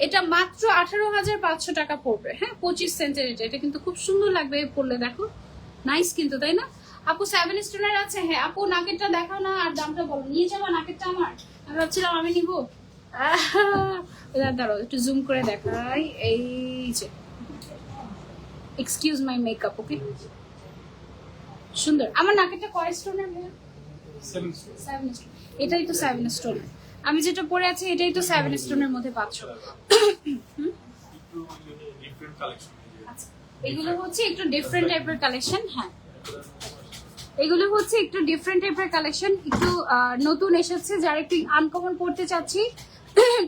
এটা মাত্র 18,500 টাকা পড়বে। হ্যাঁ, 25 সেন্টের এটা কিন্তু খুব সুন্দর লাগবে পরলে, দেখো নাইস কিন্তু, তাই না। আপু 7 স্টোনের আছে। হ্যাঁ আপু, নাকেরটা দেখাও না আর দামটা বলো, নিয়ে যাবা নাকেরটা? আমি ভাবছিলাম আমি নিবো। দাঁড়াও একটু জুম করে দেখাই, এই যে এক্সকিউজ মাই মেকআপ, ওকে, সুন্দর। আমার নাকেরটা কয় স্টোনের? 7 স্টোন। এটাই তো 7 স্টোন। আমি যেটা পরে আছি এটাই তো 7 স্টোনের মধ্যে পাচ্ছ। Different collection. এগুলো হচ্ছে একটু ডিফারেন্ট টাইপের কালেকশন। হ্যাঁ, এগুলো হচ্ছে একটু ডিফারেন্ট টাইপের কালেকশন, একটু নতুন এসেছে, যারা একটু আনকমন পড়তে চাচ্ছি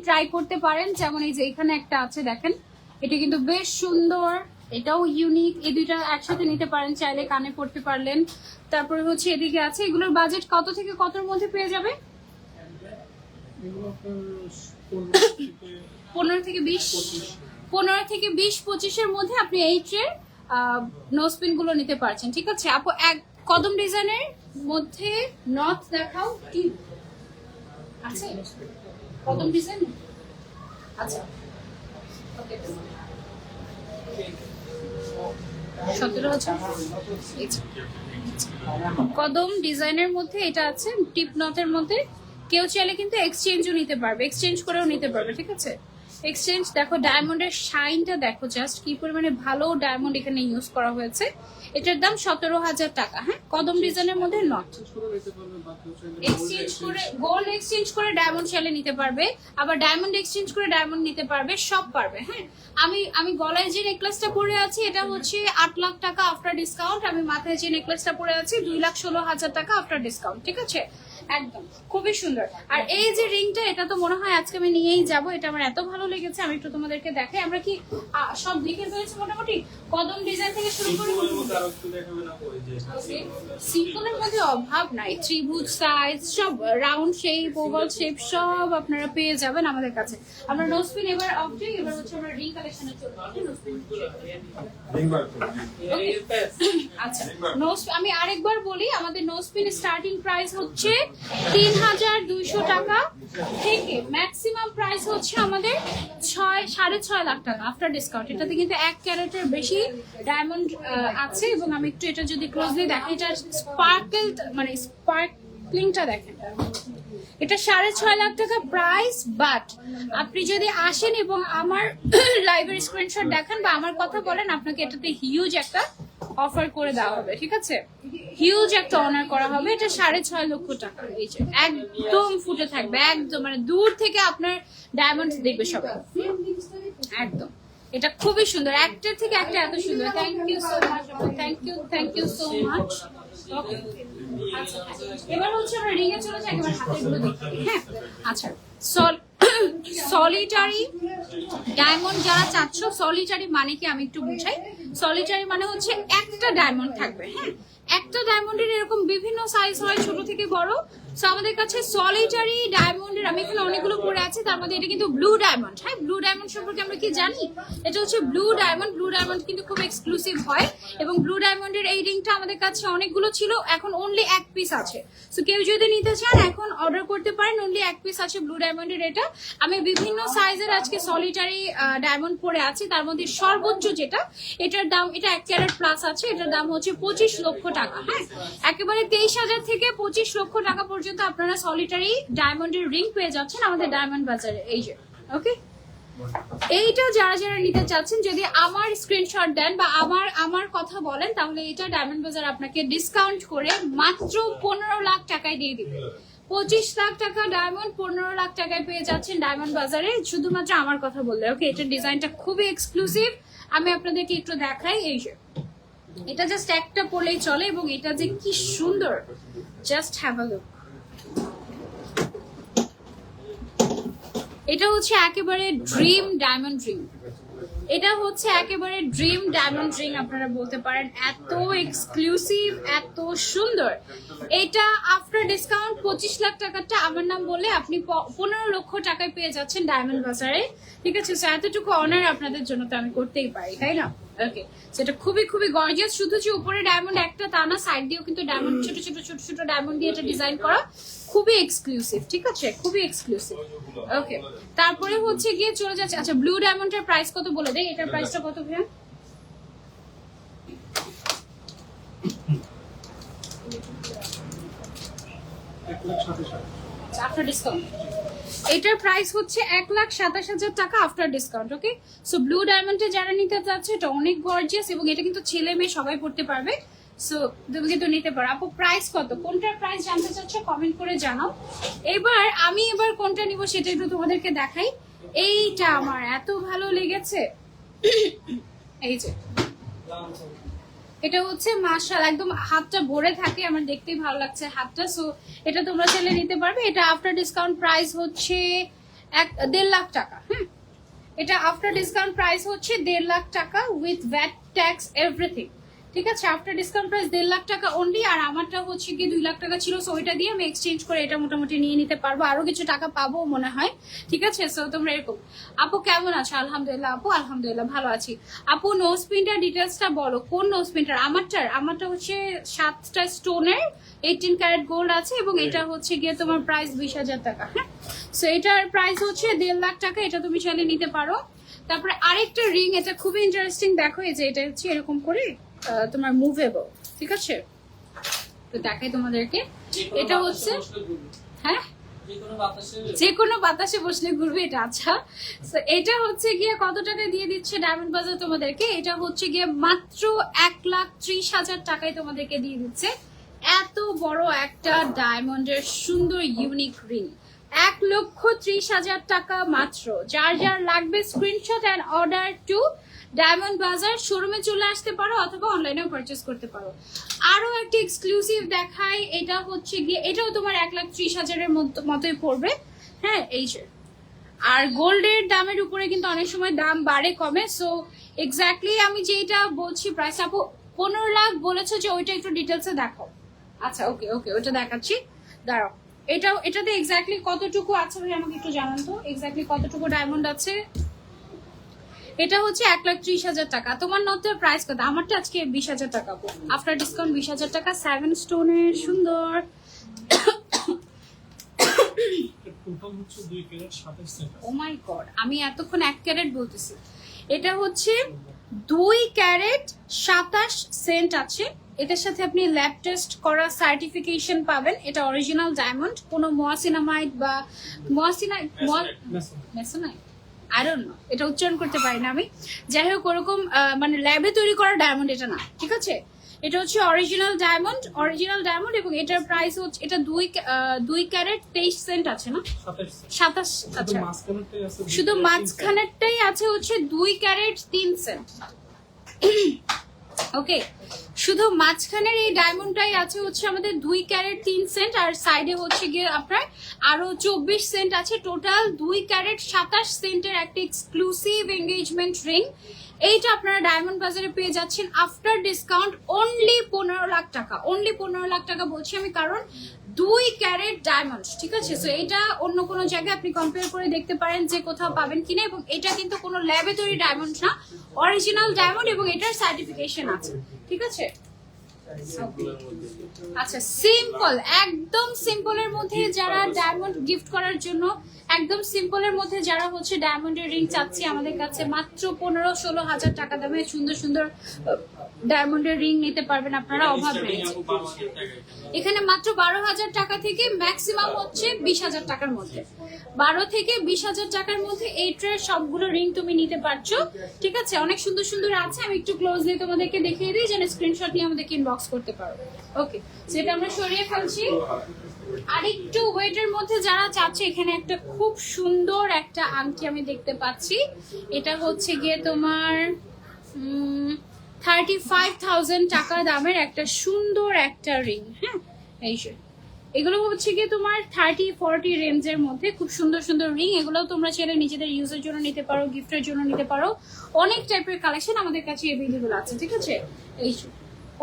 ট্রাই করতে পারেন। যেমন এই যে এখানে একটা আছে, দেখেন এটা কিন্তু বেশ সুন্দর, এটাও ইউনিক। এই দুইটা একসাথে নিতে পারেন চাইলে, কানে পড়তে পারলেন। তারপরে হচ্ছে এদিকে আছে, এগুলোর বাজেট কত থেকে কতর মধ্যে পেয়ে যাবে? 15 থেকে 20, 25-এর মধ্যে আপনি এই ট্রের নোসপিন গুলো নিতে পারছেন, ঠিক আছে। আপু এক কদম ডিজাইনের মধ্যে নথ দেখাও, কি আছে কদম ডিজাইন? আচ্ছা, ওকে, 17,000 কদম ডিজাইনের মধ্যে এটা আছে, টিপ নথের মধ্যে। কেউ চাইলে কিন্তু এক্সচেঞ্জও নিতে পারবে, এক্সচেঞ্জ করেও নিতে পারবে, ঠিক আছে। এক্সচেঞ্জ দেখো, ডায়মন্ডের শাইনটা দেখো জাস্ট কি পরিমাণে ভালো ডায়মন্ড এখানে ইউজ করা হয়েছে। এটার দাম 17,000 টাকা। হ্যাঁ, কদম ডিজাইনের মধ্যে নট। এক্সচেঞ্জ করে গোল্ড এক্সচেঞ্জ করে ডায়মন্ড চাইলে নিতে পারবে, আবার ডায়মন্ড এক্সচেঞ্জ করে ডায়মন্ড নিতে পারবে, সব পারবে। হ্যাঁ, আমি গলায় যে নেকলেসটা পরে আছি এটা হচ্ছে 8 লাখ টাকা আফটার ডিসকাউন্ট। আমি মাথায় যে নেকলেসটা পরে আছি 2,16,000 টাকা আফটার ডিসকাউন্ট, ঠিক আছে। একদম খুবই সুন্দর। আর এই যে রিংটা, এটা তো মনে হয় আজকে আমি নিয়েই যাব, এটা আমার এত ভালো লেগেছে। আমি একটু তোমাদেরকে দেখাই। আমরা কি সব দেখে ফেলেছি মোটামুটি? কদম ডিজাইন থেকে শুরু করে সিম্পলের মধ্যে অভাব নাই, ত্রিভুজ সাইজ সব, রাউন্ড শেপ, ওভাল শেপ সব আপনারা পেয়ে যাবেন আমাদের কাছে। আমরা নোসপিন এবার অফ দিই, এবার হচ্ছে আমরা রিং কালেকশনে চলে যাচ্ছি। আচ্ছা, আমি আরেকবার বলি, আমাদের নোসপিন স্টার্টিং প্রাইস হচ্ছে 3,200 টাকা থেকে ম্যাক্সিমাম প্রাইস হচ্ছে আমাদের 6.5 লাখ টাকা আফটার ডিসকাউন্ট। এটাতে কিন্তু 1 ক্যারেটের বেশি ডায়মন্ড আছে। এবং আমি একটু এটা যদি ক্লোজলি দেখি, এটা স্পার্কেল মানে স্পার্কলিংটা দেখেন, এটা 6.5 লাখ টাকা প্রাইস। বাট আপনি যদি আসেন এবং আমার লাইভের স্ক্রিনশট দেখান বা আমার কথা বলেন, আপনাকে এটাতে হিউজ একটা অফার করে দেওয়া হবে, ঠিক আছে? হিউজ একটা অনার করা হবে, এটা 6.5 লক্ষ টাকা। এই যে একদম ফুটে থাকবে, একদম মানে দূর থেকে আপনার ডায়মন্ড দেখবে সবাই, একদম। এটা খুবই সুন্দর, একটার থেকে একটা এত সুন্দর। Thank you so much, thank you so much. আচ্ছা, এবার হচ্ছে আমরা রিং এ চলে যাই, এবার হাতের গুলো দেখতে দিই, হ্যাঁ? আচ্ছা, সলিটারি ডায়মন্ড যারা চাচ্ছ, সলিটারি মানে কি আমি একটু বুঝাই। সলিটারি মানে হচ্ছে একটা ডায়মন্ড থাকবে, হ্যাঁ? একটা ডায়মন্ডের এরকম বিভিন্ন সাইজ হয়, ছোট থেকে বড়। সো আমাদের কাছে সলিটারি ডায়মন্ডের, আমি এখানে অনেকগুলো পরে আছে, তার মধ্যে এটা কিন্তু ব্লু ডায়মন্ড। হ্যাঁ, ব্লু ডায়মন্ড সম্পর্কে আমরা কি জানি? এটা হচ্ছে ব্লু ডায়মন্ড। ব্লু ডায়মন্ড কিন্তু খুব এক্সক্লুসিভ হয়, এবং ব্লু ডায়মন্ডের এই রিংটা আমাদের কাছে অনেকগুলো ছিল, এখন অনলি 1 পিস আছে। সো কেউ যদি নিতে চান এখন অর্ডার করতে পারেন, অনলি 1 পিস আছে ব্লু ডায়মন্ডের। এটা আমি বিভিন্ন সাইজের আজকে সলিটারি ডায়মন্ড পরে আছি, তার মধ্যে সর্বোচ্চ যেটা, এটার দাম, এটা 1 ক্যারেট প্লাস আছে, এটার দাম হচ্ছে 25 লক্ষ টাকা। হ্যাঁ, একেবারে 23,000 থেকে 25 লক্ষ টাকা পর্যন্ত আপনারা সলিটারি ডায়মন্ডের রিং পেয়ে যাচ্ছেন আমাদের ডায়মন্ড বাজারে। এই যে, ওকে, এইটা যারা যারা নিতে চাচ্ছেন, যদি আমার স্ক্রিনশট দেন বা আমার কথা বলেন, তাহলে এটা ডায়মন্ড বাজার আপনাকে ডিসকাউন্ট করে মাত্র 15 লাখ টাকায় দিয়ে দিবে। 25 লাখ টাকা ডায়মন্ড 15 লাখ টাকায় পেয়ে যাচ্ছেন ডায়মন্ড বাজারে, শুধুমাত্র আমার কথা বললে। ওকে, এটার ডিজাইনটা খুবই এক্সক্লুসিভ, আমি আপনাদেরকে একটু দেখাই। এই যে, এটা জাস্ট একটা পরলেই চলে, এবং এটা যে কি সুন্দর, জাস্ট হ্যাভ আ লুক। এটা হচ্ছে একেবারে ড্রিম ডায়মন্ড রিং, এটা হচ্ছে একেবারে ড্রিম ডায়মন্ড রিং আপনারা বলতে পারেন, এত এক্সক্লুসিভ, এত সুন্দর। এটা আফটার ডিসকাউন্ট 25 লাখ টাকাটা আমার নাম বলে আপনি 15 লক্ষ টাকায় পেয়ে যাচ্ছেন ডায়মন্ড বাজারে, ঠিক আছে? সো এতটুকু অনার আপনাদের জন্য তো আমি করতেই পারি, তাই না? ওকে, সেটা খুবই খুবই গর্জিয়াস। শুধু যে উপরে ডায়মন্ড একটা তা না, সাইড দিয়েও কিন্তু ডায়মন্ড, ছোট ছোট ছোট ছোট ডায়মন্ড দিয়ে এটা ডিজাইন করা, খুবই এক্সক্লুসিভ, ঠিক আছে? খুবই এক্সক্লুসিভ। ওকে, তারপরে হচ্ছে গিয়ে চলে যাচ্ছে। আচ্ছা, ব্লু ডায়মন্ডের প্রাইস কত বলে দেই, এটার প্রাইসটা কত ভাইয়া? আফটার ডিসকাউন্ট এটার প্রাইস হচ্ছে 1,27,000 টাকা আফটার ডিসকাউন্ট। ওকে, সো ব্লু ডায়মন্ডে যারা নিতে চাচ্ছে, এটা অনেক গর্জিয়াস, এবং এটা কিন্তু ছেলে মেয়ে সবাই পড়তে পারবে। সো তুমি কিন্তু নিতে পারো। আপু প্রাইস কত, কোনটার প্রাইস জানতে চাচ্ছ কমেন্ট করে জানাও। আমি এবার কোনটা নিব সেটা একটু তোমাদেরকে দেখাই। এইটা আমার এত ভালো লেগেছে, এই যে, এটা হচ্ছে মাশাআল্লাহ, একদম হাতটা ভরে থাকে, আমার দেখতেই ভালো লাগছে হাতটা। সো এটা তোমরা চাইলে নিতে পারবে। এটা আফটার ডিসকাউন্ট প্রাইস হচ্ছে 1.5 লাখ টাকা। হ্যাঁ, এটা আফটার ডিসকাউন্ট প্রাইস হচ্ছে 1.5 লাখ টাকা উইথ ভ্যাট, ট্যাক্স, এভরিথিং, ঠিক আছে? আফটার ডিসকাউন্ট প্রাইস 1.5 লাখ টাকা অনলি। আর আমারটা হচ্ছে কি 2 লাখ টাকা ছিল, সো ওইটা দিয়ে আমি এক্সচেঞ্জ করে এটা মোটামুটি নিয়ে নিতে পারবো, আরো কিছু টাকা পাবো মনে হয়, ঠিক আছে? সো তোমরা এরকম। আপু কেমন আছো? আলহামদুলিল্লাহ আপু, আলহামদুলিল্লাহ ভালো আছি। আপু নোজ পিনটার ডিটেলসটা বলো, কোন নোজ পিনটার? আমারটা হচ্ছে 7টা স্টোনের 18 ক্যারেট গোল্ড আছে, এবং এটা হচ্ছে গিয়ে তোমার প্রাইস 20,000 টাকা। হ্যাঁ, সো এটার প্রাইস হচ্ছে 1.5 লাখ টাকা, এটা তুমি চাইলে নিতে পারো। তারপরে আরেকটা রিং, এটা খুবই ইন্টারেস্টিং, দেখো এই যে, এটা হচ্ছে এরকম করে তোমার মুভেবল, ঠিক আছে? তো দেখাই তোমাদেরকে, এটা হচ্ছে, হ্যাঁ, যে কোনো বাতাসে বসলে ঘুরবে এটা। আচ্ছা, তো এটা হচ্ছে গিয়ে কত টাকা দিয়ে দিচ্ছে ডায়মন্ড বাজার তোমাদেরকে? এটা হচ্ছে গিয়ে মাত্র 1,30,000 টাকায় তোমাদেরকে দিয়ে দিচ্ছে এত বড় একটা ডায়মন্ডের সুন্দর ইউনিক রিং। 1,30,000 টাকা মাত্র। যার যার লাগবে screenshot and order to diamond বাজার, শোরুমে চলে আসতে পারো অথবা অনলাইনেও পারচেস করতে পারো। আরো একটা এক্সক্লুসিভ দেখাই, এটা হচ্ছে গিয়ে, এটাও তোমার 1,30,000-এর মতোই পড়বে। হ্যাঁ, এই যে, আর গোল্ডের দামের উপরে কিন্তু অনেক সময় দাম বাড়ে কমে। সো এক্স্যাক্টলি আমি যেটা বলছি প্রাইস, আপু 15 লাখ বলেছো যে, ওইটা একটু ডিটেলসে দেখাও। আচ্ছা, ওকে ওকে, ওইটা দেখাচ্ছি, দাঁড়াও। এটাতে এক্স্যাক্টলি কতটুকু আছে ভাই আমাকে একটু জানান তো, এক্স্যাক্টলি কতটুকু ডায়মন্ড আছে? এটা হচ্ছে 1,30,000 টাকা। তোমার নতের প্রাইস কত? আমারটা আজকে 20,000 টাকা, আফটার ডিসকাউন্ট 20,000 টাকা। 7 স্টোনের সুন্দর, ও মাই গড, আমি এতক্ষণ 1 ক্যারেট বলতেছি, এটা হচ্ছে 2 ক্যারেট 27 সেন্ট আছে। এটার সাথে আপনি ল্যাব টেস্ট করা সার্টিফিকেশন পাবেন। এটা অরিজিনাল ডায়মন্ড, কোনো মোয়াসিনামাইড বা মেসোনাইট আই ডোন্ট নো, এটা উচ্চারণ করতে পারি না আমি। যাই হোক, ওরকম মানে ল্যাবে তৈরি করা ডায়মন্ড এটা না, ঠিক আছে? এটা হচ্ছে অরিজিনাল ডায়মন্ড এবং এটার প্রাইস হচ্ছে, এটা 2 ক্যারেট 23 সেন্ট আছে না, 27। আচ্ছা, শুধু মাঝখানেরটাই আছে হচ্ছে 2 ক্যারেট 3 সেন্ট। ওকে, শুধু মাঝখানের এই ডায়মন্ডটাই আছে হচ্ছে আমাদের 2 ক্যারেট 3 সেন্ট, আর সাইডে হচ্ছে গিয়ে আপনার আরো 24 সেন্ট আছে। টোটাল 2 ক্যারেট 27 সেন্টের একটা এক্সক্লুসিভ এঙ্গেজমেন্ট রিং। এইটা আপনারা ডায়মন্ড বাজারে পেয়ে যাচ্ছেন আফটার ডিসকাউন্ট অনলি 15 লাখ টাকা। অনলি 15 লাখ টাকা বলছি আমি, কারণ 2 ক্যারেট ডায়মন্ড, ঠিক আছে? সো এটা অন্য কোনো জায়গায় আপনি কম্পেয়ার করে দেখতে পারেন যে কোথাও পাবেন কিনা। এবং এটা কিন্তু কোনো ল্যাবে তৈরি ডায়মন্ড না, অরিজিনাল ডায়মন্ড, এবং এটার সার্টিফিকেশন আছে, ঠিক আছে? আচ্ছা, সিম্পল, একদম সিম্পলের মধ্যে যারা ডায়মন্ড গিফট করার জন্য, একদম সিম্পলের মধ্যে যারা হচ্ছে ডায়মন্ডের রিং চাচ্ছি, আমাদের কাছে মাত্র 15-16 হাজার টাকা দামে সুন্দর সুন্দর ডায়মন্ডের রিং নিতে পারবেন আপনারা। অভাব নেই এখানে, মাত্র 12,000 টাকা থেকে ম্যাক্সিমাম হচ্ছে 20,000 টাকার মধ্যে। 12 থেকে 20,000 টাকার মধ্যে এই ট্রের সবগুলো রিং তুমি নিতে পারছো, ঠিক আছে? অনেক সুন্দর সুন্দর আছে, আমি একটু ক্লোজলি তোমাদেরকে দেখিয়ে দিই, যেন স্ক্রিনশট নিয়ে আমাদেরকে ইনবক্স করতে পারো। ওকে, সেটা আমরা সরিয়ে ফেলছি। আরেকটু ওয়েটের মধ্যে যারা চাচ্ছে, এখানে একটা খুব সুন্দর একটা আংটি আমি দেখতে পাচ্ছি। এটা হচ্ছে গিয়ে তোমার 35,000 টাকা দামের একটা সুন্দর একটা রিং। হ্যাঁ, এই যে এগুলো হচ্ছে গিয়ে তোমার 30-40 রেঞ্জের মধ্যে খুব সুন্দর সুন্দর রিং। এগুলো তোমরা চাইলে নিজেদের ইউজের জন্য নিতে পারো, গিফটের জন্য নিতে পারো। অনেক টাইপের কালেকশন আমাদের কাছে অ্যাভেলেবল আছে, ঠিক আছে? এই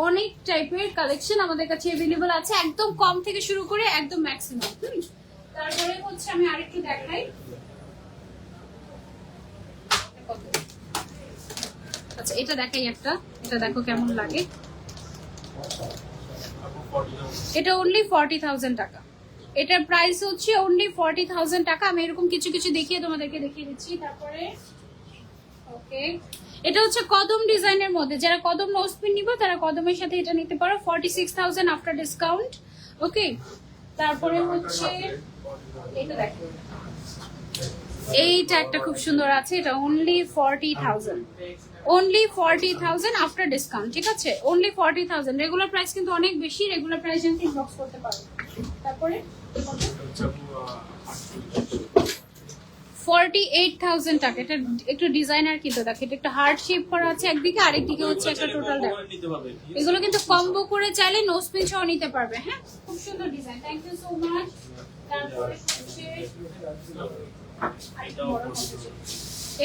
অনেক টাইপের কালেকশন আমাদের কাছে অ্যাভেলেবল আছে, একদম কম থেকে শুরু করে একদম ম্যাক্সিমাম। তারপরে হচ্ছে আমি আরেকটু দেখাই। আচ্ছা, এটা দেখাই একটা, এটা দেখো কেমন লাগে। এটা অনলি 40,000 টাকা। এটার প্রাইস হচ্ছে অনলি 40,000 টাকা। আমি এরকম কিছু কিছু দেখিয়ে তোমাদেরকে দেখিয়ে দিচ্ছি। তারপরে ওকে, এটা হচ্ছে কদম ডিজাইনের মধ্যে, যারা কদম নোজপিন নিব তারা কদমের সাথে এটা নিতে পারো, 46,000 আফটার ডিসকাউন্ট। ওকে, তারপরে হচ্ছে এটা দেখো, এইটা একটা খুব সুন্দর আছে, এটা অনলি 40,000, অনলি 40,000 আফটার ডিসকাউন্ট, ঠিক আছে? অনলি 40,000। রেগুলার প্রাইস কিন্তু অনেক বেশি, রেগুলার প্রাইস আমি ইনবক্স করতে পারো। তারপরে 48,000 টাকা। এটা একটু ডিজাইনার কিন্তু দেখো, এটা একটা হার্ট শেপ করা আছে একদিকে, আরেকদিকে হচ্ছে একটা টোটাল দেখো। এগুলো কিন্তু কম্বো করে চাইলে নোজ পিন সহ নিতে পারবে। হ্যাঁ, খুব সুন্দর design. Thank you so much. তারপরে হচ্ছে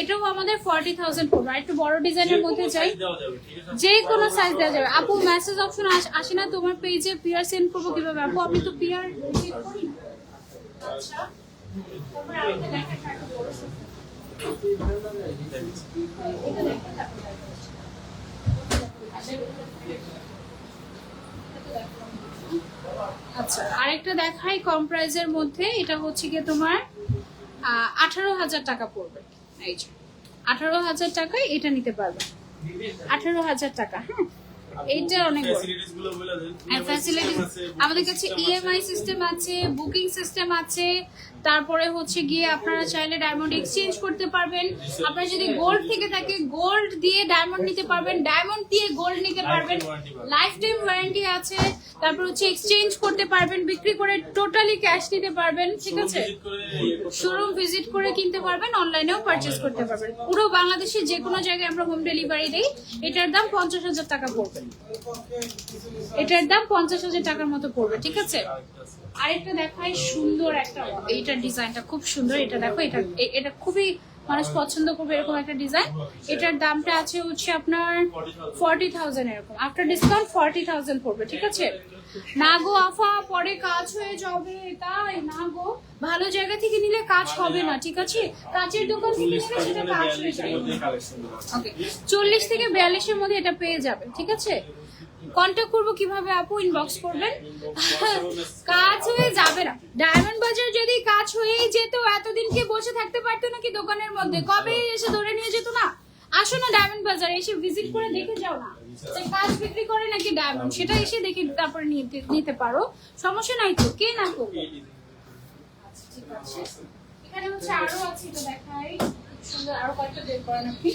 এটাও আমাদের 40,000 পড়বে। একটু বড় ডিজাইনের মধ্যে চাই, যে কোনো সাইজ দেওয়া যাবে। আপু, মেসেজ অপশন আসে না তোমার পেজে? পিআর সেন্ড করবো কিভাবে আপু? আমি তো পিআর চেক করি না। আচ্ছা, তারপরে আরেকটা দেখা থাকে বড় সব। এটা দেখতে থাকো। আচ্ছা, আরেকটা দেখাই কম প্রাইসের মধ্যে। এটা হচ্ছে গিয়ে তোমার 18,000 টাকা পড়বে। এই যে 18,000 টাকায় এটা নিতে পারবে, 18,000 টাকা। হ্যাঁ, এইটা অনেক ফ্যাসিলিটি আমাদের কাছে। ইএমআই সিস্টেম আছে, বুকিং সিস্টেম আছে। তারপরে হচ্ছে গিয়ে আপনারা চাইলে ডায়মন্ড এক্সচেঞ্জ করতে পারবেন। আপনারা যদি গোল্ড থেকে থাকে, গোল্ড দিয়ে ডায়মন্ড নিতে পারবেন, ডায়মন্ড দিয়ে গোল্ড নিতে পারবেন। লাইফ টাইম ওয়ারেন্টি আছে। তারপর হচ্ছে এক্সচেঞ্জ করতে পারবেন, বিক্রি করে টোটালি ক্যাশ নিতে পারবেন, ঠিক আছে? শোরুম ভিজিট করে কিনতে পারবেন, অনলাইনেও পারচেজ করতে পারবেন। পুরো বাংলাদেশে যে কোনো জায়গায় আমরা হোম ডেলিভারি দেই। এটার দাম 50,000 টাকা পড়বে। এটার দাম 50,000 টাকার মতো পড়বে, ঠিক আছে? আরেকটা দেখাই, সুন্দর একটা, এইটার ডিজাইনটা খুব সুন্দর। এটা দেখো, এটা খুবই মানুষ পছন্দ করবে, এরকম একটা ডিজাইন। এটার দামটা আছে হচ্ছে আপনার 40,000 এরকম, আফটার ডিসকাউন্ট 40,000 পড়বে, ঠিক আছে? না গো আফা, পরে কাজ হয়ে যাবে। তাই না গো, ভালো জায়গা থেকে নিলে কাজ হবে না, ঠিক আছে? কাচের দোকান থেকে নিলে সেটা কাজ হয়ে যায়। ওকে, 40 থেকে 42-এর মধ্যে এটা পেয়ে যাবে, ঠিক আছে? কন্ট্যাক্ট করবো কিভাবে আপু? ইনবক্স করবেন। কাজ হয়ে যাবে না। ডায়মন্ড বাজার যদি কাজ হয়েই যেত, এতদিন কি বসে থাকতে পারতো নাকি দোকানের মধ্যে? কবে এসে ধরে নিয়ে যেত না? আসো না ডায়মন্ড বাজারে, এসে ভিজিট করে দেখে যাও না কাজ বিক্রি করে নাকি ডায়মন্ড, সেটা এসে দেখে তারপরে নিতে পারো, সমস্যা নাই তো। কে না করবে? ঠিক আছে, এখানে হচ্ছে আরো আছে, এটা দেখাই। সুন্দর আরো কয়েকটা বের করেন আপনি।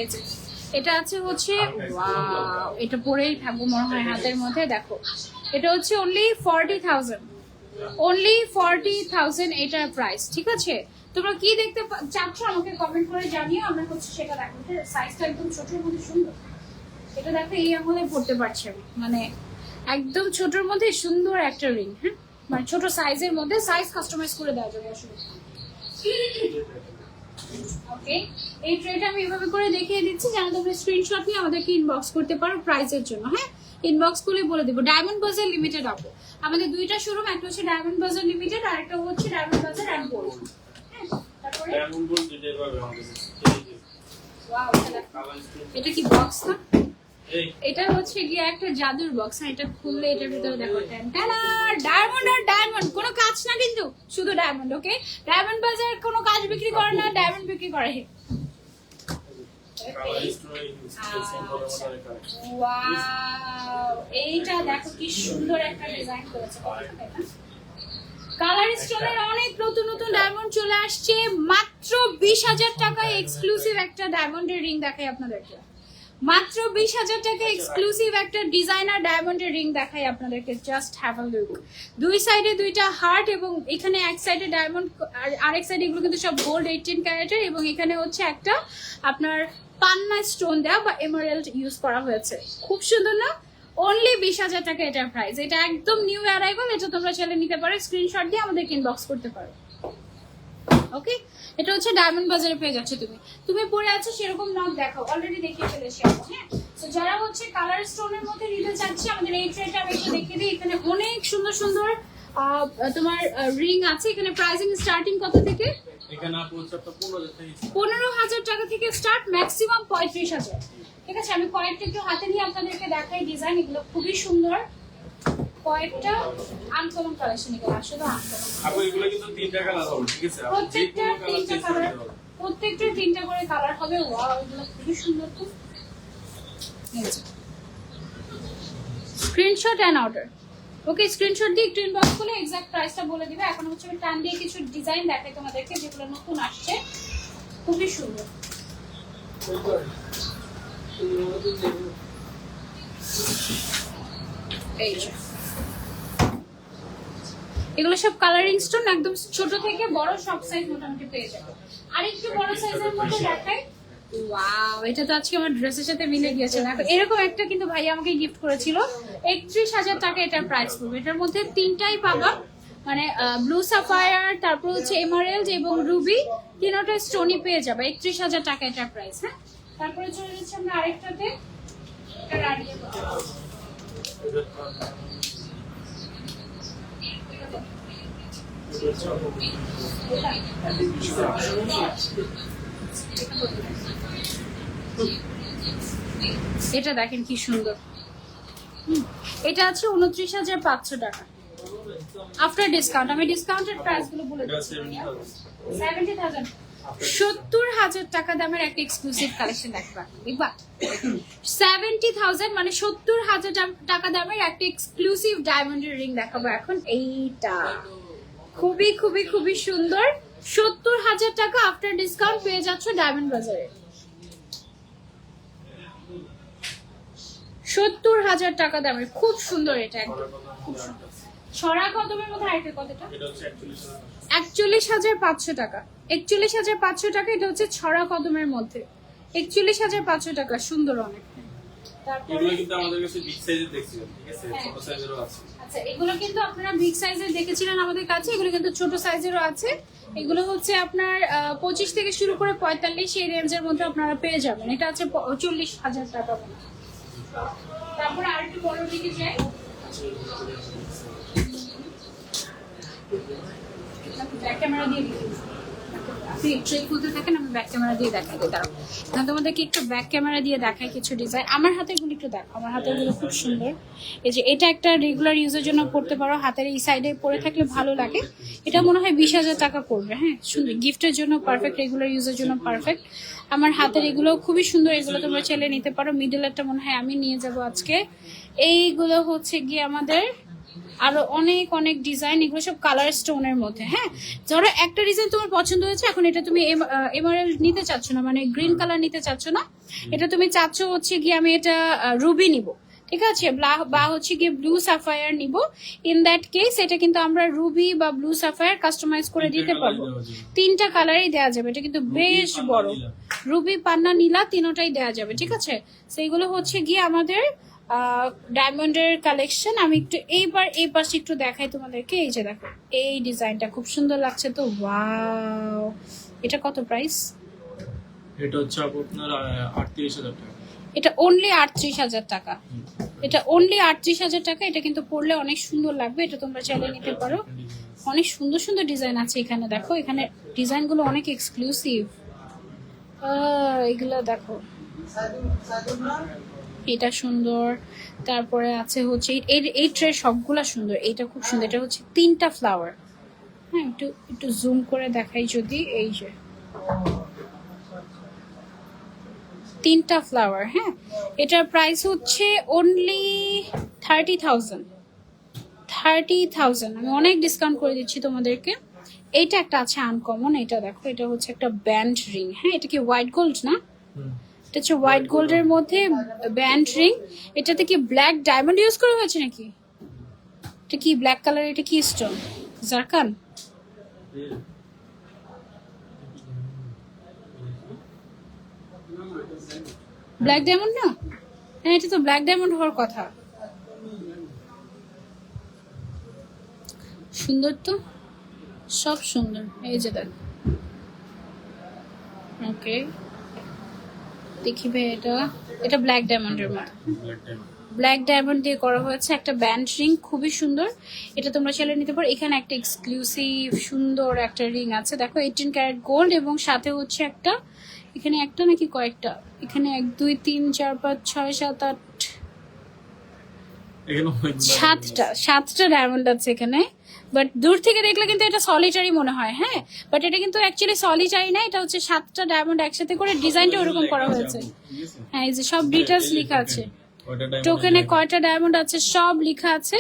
এই যে এটা আছে হচ্ছে ওয়াও, এটা পরেই থাকবো মনে হয় হাতের মধ্যে। দেখো এটা হচ্ছে অনলি 40,000, অনলি 40,000 এটার প্রাইস। ঠিক আছে, তোমরা কি দেখতে চাচ্ছ আমাকে কমেন্ট করে জানিও, আমরা হচ্ছে সেটা দেখো। সাইজটা একদম ছোটর মধ্যে সুন্দর। এটা দেখো এই আঙুলে পড়তে পারছি আমি, মানে একদম ছোটর মধ্যে সুন্দর একটা রিং। হ্যাঁ, মানে ছোট সাইজের মধ্যে, সাইজ কাস্টমাইজ করে দেওয়া যাবে আসলে। ওকে, এই ট্রেটা আমি এভাবে করে দেখিয়ে দিচ্ছি, যেন তোমরা স্ক্রিনশট নিয়ে আমাদেরকে ইনবক্স করতে পারো প্রাইসের জন্য। হ্যাঁ, ইনবক্স করলে বলে দেবো। ডায়মন্ড বাজার লিমিটেড আপু, আমাদের দুইটা শোরুম, একটা হচ্ছে ডায়মন্ড বাজার লিমিটেড আর একটা হচ্ছে ডায়মন্ড বাজার অ্যান্ড গোল্ড। হ্যাঁ, তারপরে ডায়মন্ড গোল্ড যেটা পাবে আমাদের ওয়াও, এটা কি বক্স না? এটা হচ্ছে গিয়ে একটা জাদুর বক্স। হ্যাঁ, এটা খুললে এটার ভিতরে দেখো ডায়মন্ড আর ডায়মন্ড, কোনো কাজ না কিন্তু, শুধু ডায়মন্ড। ওকে, ডায়মন্ড বাজার কোনো কাজ বিক্রি করে না, ডায়মন্ড বিক্রি করে। ওয়াও, এইটা দেখো কি সুন্দর একটা ডিজাইন করেছে। কালার স্টোনের অনেক নতুন নতুন ডায়মন্ড চলে আসছে, মাত্র 20,000 টাকায় এক্সক্লুসিভ একটা ডায়মন্ডের রিং দেখাই আপনাদেরকে। মাত্র 20,000 টাকা এক্সক্লুসিভ একটা ডিজাইনার ডায়মন্ডের রিং দেখাই আপনাদেরকে। Just have a look. দুই সাইডে দুইটা হার্ট এবং এখানে এক সাইডে ডায়মন্ড, আরেক সাইডে এগুলো কিন্তু সব গোল্ড 18 ক্যারেটের, এবং এখানে হচ্ছে একটা আপনার পান্না স্টোন দেওয়া বা এমারেল্ড ইউজ করা হয়েছে। খুব সুন্দর না? অনলি 20,000 টাকা এটার প্রাইস। এটা একদম নিউ অ্যারাইভাল, এটা তোমরা চাইলে নিতে পারো, স্ক্রিনশট দিয়ে আমাদেরকে ইনবক্স করতে পারো। ওকে, এটা হচ্ছে ডায়মন্ড বাজারে পেয়ে যাচ্ছে। তুমি পরে আছো সেরকম নক দেখাও, অলরেডি দেখিয়ে ফেলেছি আমরা। হ্যাঁ, তো যারা হচ্ছে কালার স্টোনের মধ্যে নিতে চাচ্ছে, আমাদের এই ট্রেটা আমি একটু দেখিয়ে দিই। এখানে অনেক সুন্দর সুন্দর তোমার রিং আছে। এখানে প্রাইসিং স্টার্টিং কত থেকে? এখানে আপু হচ্ছে আপনার 15,000 টাকা থেকে স্টার্ট, ম্যাক্সিমাম 35,000। ঠিক আছে, আমি কয়েকটা একটু হাতে নিয়ে আপনাদেরকে দেখাই ডিজাইন। এগুলো খুবই সুন্দর, কয়েকটা আনকমন কালেকশন। এগুলো আসলে আনকমন। আপু এগুলো কিন্তু 3টা কালার হবে, ঠিক আছে? আপনি যে প্রত্যেকটা কোনো কালার 3টা চেঞ্জ কালার, করতে পারবেন। প্রত্যেকটা 3টা করে কালার হবে। ওয়াও, এগুলো খুবই সুন্দর। তো screenshot and order. Okay, screenshot দিয়ে একটু ইনবক্স করলে এক্সাক্ট প্রাইসটা বলে দিবে। এখন হচ্ছে আমি টান দিয়ে কিছু ডিজাইন দেখাই তোমাদেরকে, যেগুলো নতুন আসছে, খুবই সুন্দর। এই যে এগুলো সব কালারিং স্টোন, একদম ছোট থেকে বড় সব সাইজ মোটামুটি পেয়ে যাবে। আর একটু বড় সাইজের মধ্যে দেখাই। ওয়াও, এটা তো আজকে আমার ড্রেসের সাথে মিলে গিয়েছে। দেখো এরকম একটা কিন্তু ভাই আমাকে গিফট করেছিল, 31,000 টাকা এটার প্রাইস পড়বে। এটার মধ্যে 3টাই পাবা, মানে ব্লু সাফায়ার, তারপর হচ্ছে এমারেল্ড এবং রুবি, তিনটা স্টোনই পেয়ে যাবে। 31,000 টাকা এটার প্রাইস। হ্যাঁ, তারপরে চলে যাচ্ছে আমরা আরেকটাতে, এটা রানিয়ে এটা দেখেন কি সুন্দর। এটা আছে 29,500 টাকা আফটার ডিসকাউন্ট। আমি ডিসকাউন্টেড প্রাইস গুলো বলে দিচ্ছি। 70,000, 70,000 টাকা দামের একটা এক্সক্লুসিভ কালেকশন দেখবা। 70,000 মানে 70,000 টাকা দামের একটা এক্সক্লুসিভ ডায়মন্ডের রিং দেখাবো এখন। এইটা খুবই খুবই খুবই সুন্দর। 70,000 টাকা আফটার ডিসকাউন্ট পেয়ে যাচ্ছ ডায়মন্ড বাজারে। 70,000 টাকা দামের খুব সুন্দর। এটা একদম খুব সুন্দর। ছড়া কদমের মধ্যে আরেকটা কতটা? এটা হচ্ছে 41,500 টাকা। 41,500 টাকা। এটা হচ্ছে ছড়া কদমের মধ্যে 41,500 টাকা। সুন্দর অনেক। তারপরে এগুলো কিন্তু আমাদের কাছে বিগ সাইজের দেখছিলেন, ঠিক আছে? ছোট সাইজেরও আছে। আচ্ছা, এগুলো কিন্তু আপনারা বিগ সাইজের দেখেছিলেন আমাদের কাছে, এগুলো কিন্তু ছোট সাইজেরও আছে। এগুলো হচ্ছে আপনার 25 থেকে শুরু করে 45 এই রেঞ্জের মধ্যে আপনারা পেয়ে যাবেন। এটা আছে 40,000 টাকা। তারপরে আরেকটু বড় দিকে যাই। ব্যাক ক্যামেরা দিয়ে দিই, আপনি ট্রে খুলতে থাকেন, আমি ব্যাক ক্যামেরা দিয়ে দেখাই দিই। দাঁড়াও, এখন তোমাদেরকে একটু ব্যাক ক্যামেরা দিয়ে দেখাই কিছু ডিজাইন। আমার হাতের গুলো একটু দেখো, আমার হাতের গুলো খুব সুন্দর। এই যে এটা একটা রেগুলার ইউজের জন্য পড়তে পারো, হাতের এই সাইডে পরে থাকলে ভালো লাগে। এটা মনে হয় 20,000 টাকা পড়বে। হ্যাঁ, সুন্দর, গিফটের জন্য পারফেক্ট, রেগুলার ইউজের জন্য পারফেক্ট। আমার হাতের এগুলো খুবই সুন্দর, এগুলো তোমরা চাইলে নিতে পারো। মিডল একটা মনে হয় আমি নিয়ে যাব আজকে। এইগুলো হচ্ছে গিয়ে আমাদের আরো অনেক অনেক ডিজাইন, এগুলো সব কালার স্টোনের মধ্যে। হ্যাঁ, ধরো একটা ডিজাইন তোমার পছন্দ হয়েছে, এখন এটা তুমি এমারেল্ড নিতে চাচ্ছ না, মানে গ্রিন কালার নিতে চাচ্ছ না, এটা তুমি চাচ্ছ হচ্ছে গিয়ে আমি এটা রুবি নিব, ঠিক আছে, বা হচ্ছে গিয়ে ব্লু সাফায়ার নিব। ইন দ্যাট কেস এটা কিন্তু আমরা রুবি বা ব্লু সাফায়ার কাস্টমাইজ করে দিতে পারবো। 3টা কালারই দেওয়া যাবে, এটা কিন্তু বেশ বড়। রুবি, পান্না, নীলা তিনটাই দেওয়া যাবে, ঠিক আছে। সেইগুলো হচ্ছে গিয়ে আমাদের ডায়মন্ডের কালেকশন। আমি একটু এইবার এই পাশে একটু দেখাই তোমাদেরকে। এই যে দেখো, এই ডিজাইনটা খুব সুন্দর লাগছে তো, ওয়াও। এটা কত প্রাইস? এটা হচ্ছে আপনার 38,000 টাকা। এটা অনলি 38,000 টাকা। এটা অনলি 38,000 টাকা। এটা কিন্তু পরলে অনেক সুন্দর লাগবে, এটা তোমরা চাইলে নিতে পারো। অনেক সুন্দর সুন্দর ডিজাইন আছে এখানে, দেখো এখানে ডিজাইনগুলো অনেক এক্সক্লুসিভ। এগুলো দেখো, এটা সুন্দর। তারপরে আছে হচ্ছে এই ট্রে সবগুলা সুন্দর। এটা খুব সুন্দর, এটা হচ্ছে 3টা ফ্লাওয়ার। হ্যাঁ, একটু একটু জুম করে দেখাই যদি, এই যে 3টা ফ্লাওয়ার। হ্যাঁ, এটার প্রাইস হচ্ছে অনলি 30,000। আমি অনেক ডিসকাউন্ট করে দিচ্ছি তোমাদেরকে। এইটা একটা আছে আনকমন, এটা দেখো, এটা হচ্ছে একটা ব্যান্ড রিং। হ্যাঁ, এটা কি হোয়াইট গোল্ড না? এটা হচ্ছে হোয়াইট গোল্ডের মধ্যে ব্যান্ড রিং। এটাতে কি ব্ল্যাক ডায়মন্ড ইউজ করা হয়েছে নাকি? এটা কি ব্ল্যাক কালার? এটা কি স্টোন? জারকান? ব্ল্যাক ডায়মন্ড না? হ্যাঁ, এটা তো ব্ল্যাক ডায়মন্ড হওয়ার কথা। সুন্দর তো, সব সুন্দর। এই যে দেখ, ওকে দেখিবে। এটা ব্ল্যাক ডায়মন্ডের মতো, ব্ল্যাক ডায়মন্ড দিয়ে করা হয়েছে একটা ব্যান্ড রিং, খুবই সুন্দর। এটা তোমরা চাইলে নিতে পারো। এখানে একটা এক্সক্লুসিভ সুন্দর একটা রিং আছে, দেখো 18 ক্যারেট গোল্ড, এবং সাথে হচ্ছে একটা, এখানে একটা নাকি কয়েকটা, এখানে 1 2 3 4 5 6 7 8 সাতটা ডায়মন্ড আছে এখানে। বাট দূর থেকে দেখলে কিন্তু এটা সলিটারি মনে হয়। হ্যাঁ, বাট এটা কিন্তু অ্যাকচুয়ালি সলিটারি না, এটা হচ্ছে 7টা ডায়মন্ড একসাথে করে ডিজাইনটা ওরকম করা হয়েছে। হ্যাঁ, এই যে সব ডিটেলস লেখা আছে, টোকেনে কয়টা ডায়মন্ড আছে সব লেখা আছে।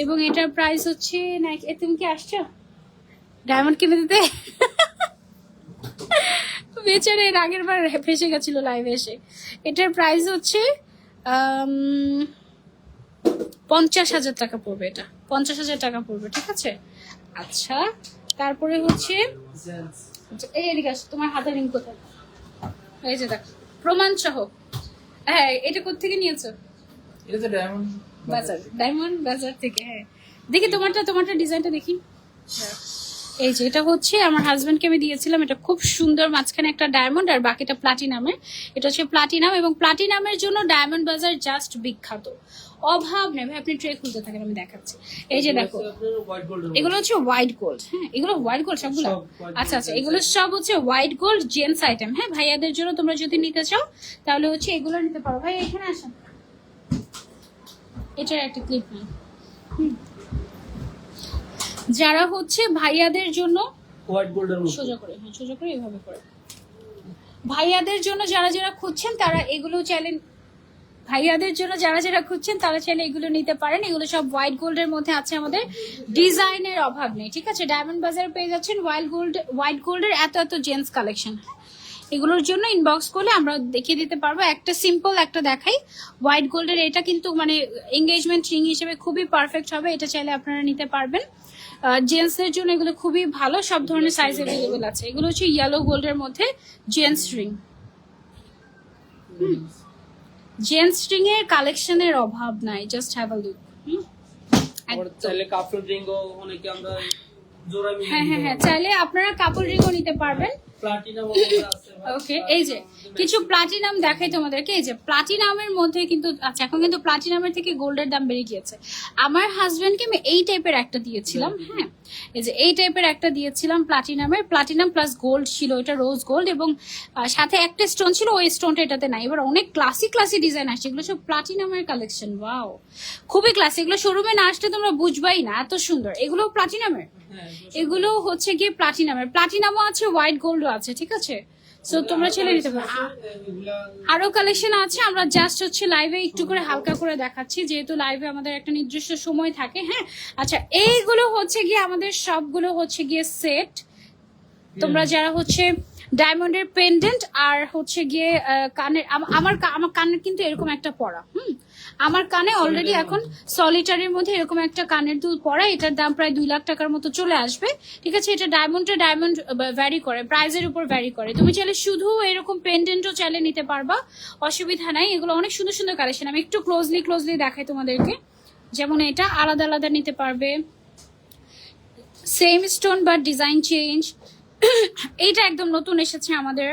এবং এটার প্রাইস হচ্ছে, না তুমি কি আসছো ডায়মন্ড কিনে দিতে? বেচারে এর আগের বার ফেসে গেছিল লাইভে এসে। এটার প্রাইস হচ্ছে 50,000 টাকা পড়বে। এটা 50,000 টাকা পড়বে, ঠিক আছে। আচ্ছা, তারপরে হচ্ছে এই এদিকে আসো, তোমার হাতে রিং কোথায়? এই যে দেখো, প্রমাণ সহ। হ্যাঁ, এটা কোত্থেকে নিয়েছো? এটা তো ডায়মন্ড বাজার থেকে। হ্যাঁ, দেখি তোমারটা ডিজাইনটা দেখি। এই যে এটা হচ্ছে আমার হাজবেন্ডকে আমি দিয়েছিলাম। এটা খুব সুন্দর, মাঝখানে একটা ডায়মন্ড আর বাকিটা প্লাটিনামের। এটা হচ্ছে প্লাটিনাম, এবং প্লাটিনামের জন্য ডায়মন্ড বাজার জাস্ট বিখ্যাত, অভাব নেই। ভাই আপনি ট্রে খুলতে থাকেন, আমি দেখাচ্ছি। এই যে দেখো, এগুলো হচ্ছে হোয়াইট গোল্ড। হ্যাঁ, এগুলো হোয়াইট গোল্ড সবগুলো। আচ্ছা, এগুলো সব হচ্ছে হোয়াইট গোল্ড জেন্টস আইটেম। হ্যাঁ, ভাইয়াদের জন্য তোমরা যদি নিতে চাও তাহলে হচ্ছে এগুলো নিতে পারো। ভাই এখানে আসেন, এটার একটা ক্লিপ নেই। যারা হচ্ছে ভাইয়াদের জন্য হোয়াইট গোল্ডের মতো সোজা করে, হ্যাঁ সোজা করে এইভাবে করে, ভাইয়াদের জন্য যারা খুঁজছেন তারা এগুলো চাইলে, ভাইয়াদের জন্য যারা খুঁজছেন তারা চাইলে এগুলো নিতে পারেন। এগুলো সব হোয়াইট গোল্ডের মধ্যে আছে, আমাদের ডিজাইনের অভাব নেই, ঠিক আছে। ডায়মন্ড বাজারে পেয়ে যাচ্ছেন হোয়াইট গোল্ডের এত জেন্টস কালেকশন। এগুলোর জন্য ইনবক্স করলে আমরা দেখিয়ে দিতে পারবো। একটা সিম্পল একটা দেখাই, হোয়াইট গোল্ডের। এটা কিন্তু মানে এঙ্গেজমেন্ট রিং হিসেবে খুবই পারফেক্ট হবে, এটা চাইলে আপনারা নিতে পারবেন। জেন্টসদের জন্য এগুলো খুবই ভালো, সব ধরনের সাইজ অ্যাভেলেবেল আছে। এগুলো হচ্ছে ইয়েলো গোল্ডের মধ্যে জেন্টস রিং। জেন্টস রিং এর কালেকশনের অভাব নাই, জাস্ট হ্যাভ আ লুক। চাইলে কাপড় রিংও অনেকে আমরা জোড়া মিলিয়ে হ্যাঁ, চাইলে আপনারা কাপড় রিংও নিতে পারবেন। প্লাটিনাম আছে। ওকে, এই যে কিছু প্লাটিনাম দেখাই তোমাদেরকে। এই যে প্লাটিনামের মধ্যে কিন্তু, আচ্ছা এখন কিন্তু প্লাটিনামের থেকে গোল্ডের দাম বেড়ে গিয়েছে। আমার হাজবেন্ডকে আমি এই টাইপের একটা দিয়েছিলাম। হ্যাঁ, এই যে এই টাইপের একটা দিয়েছিলাম প্লাটিনামের, প্লাটিনাম প্লাস গোল্ড ছিল, এটা রোজ গোল্ড, এবং সাথে একটা স্টোন ছিল, ওই স্টোনটা এটাতে নাই। এবার অনেক ক্লাসি ডিজাইন আসছে, এগুলো সব প্লাটিনামের কালেকশন। ওয়াও, খুবই ক্লাসি। এগুলো শোরুমে না আসলে তোমরা বুঝবাই না, এত সুন্দর। এগুলো প্লাটিনামের, এগুলো হচ্ছে গিয়ে প্লাটিনামের। প্লাটিনামও আছে, হোয়াইট গোল্ডও আছে, ঠিক আছে। সো তোমরা ছেলে নিতে পারো। এগুলা আরো কালেকশন আছে, আমরা জাস্ট হচ্ছে লাইভে একটু করে হালকা করে দেখাচ্ছি, যেহেতু লাইভে আমাদের একটা নির্দিষ্ট সময় থাকে। হ্যাঁ, আচ্ছা এইগুলো হচ্ছে গিয়ে আমাদের সবগুলো হচ্ছে গিয়ে সেট। তোমরা যারা হচ্ছে ডায়মন্ডের পেন্ডেন্ট আর হচ্ছে গিয়ে কানের, আমার কানের কিন্তু এরকম একটা পরা, আমার কানে অলরেডি এখন সলিটারির মধ্যে এরকম একটা কানের দুল পরা, এটার দাম প্রায় 2 লাখ টাকার মতো চলে আসবে। ঠিক আছে, এটা ডায়মন্ড ভ্যারি করে, প্রাইজের উপর ভ্যারি করে। তুমি চাইলে শুধু এরকম পেন্ডেন্টও চাইলে নিতে পারবা, অসুবিধা নাই। এগুলো অনেক সুন্দর সুন্দর কালেকশন, আমি একটু ক্লোজলি দেখাই তোমাদেরকে। যেমন এটা আলাদা আলাদা নিতে পারবে, same stone but design change. এইটা একদম নতুন এসেছে আমাদের,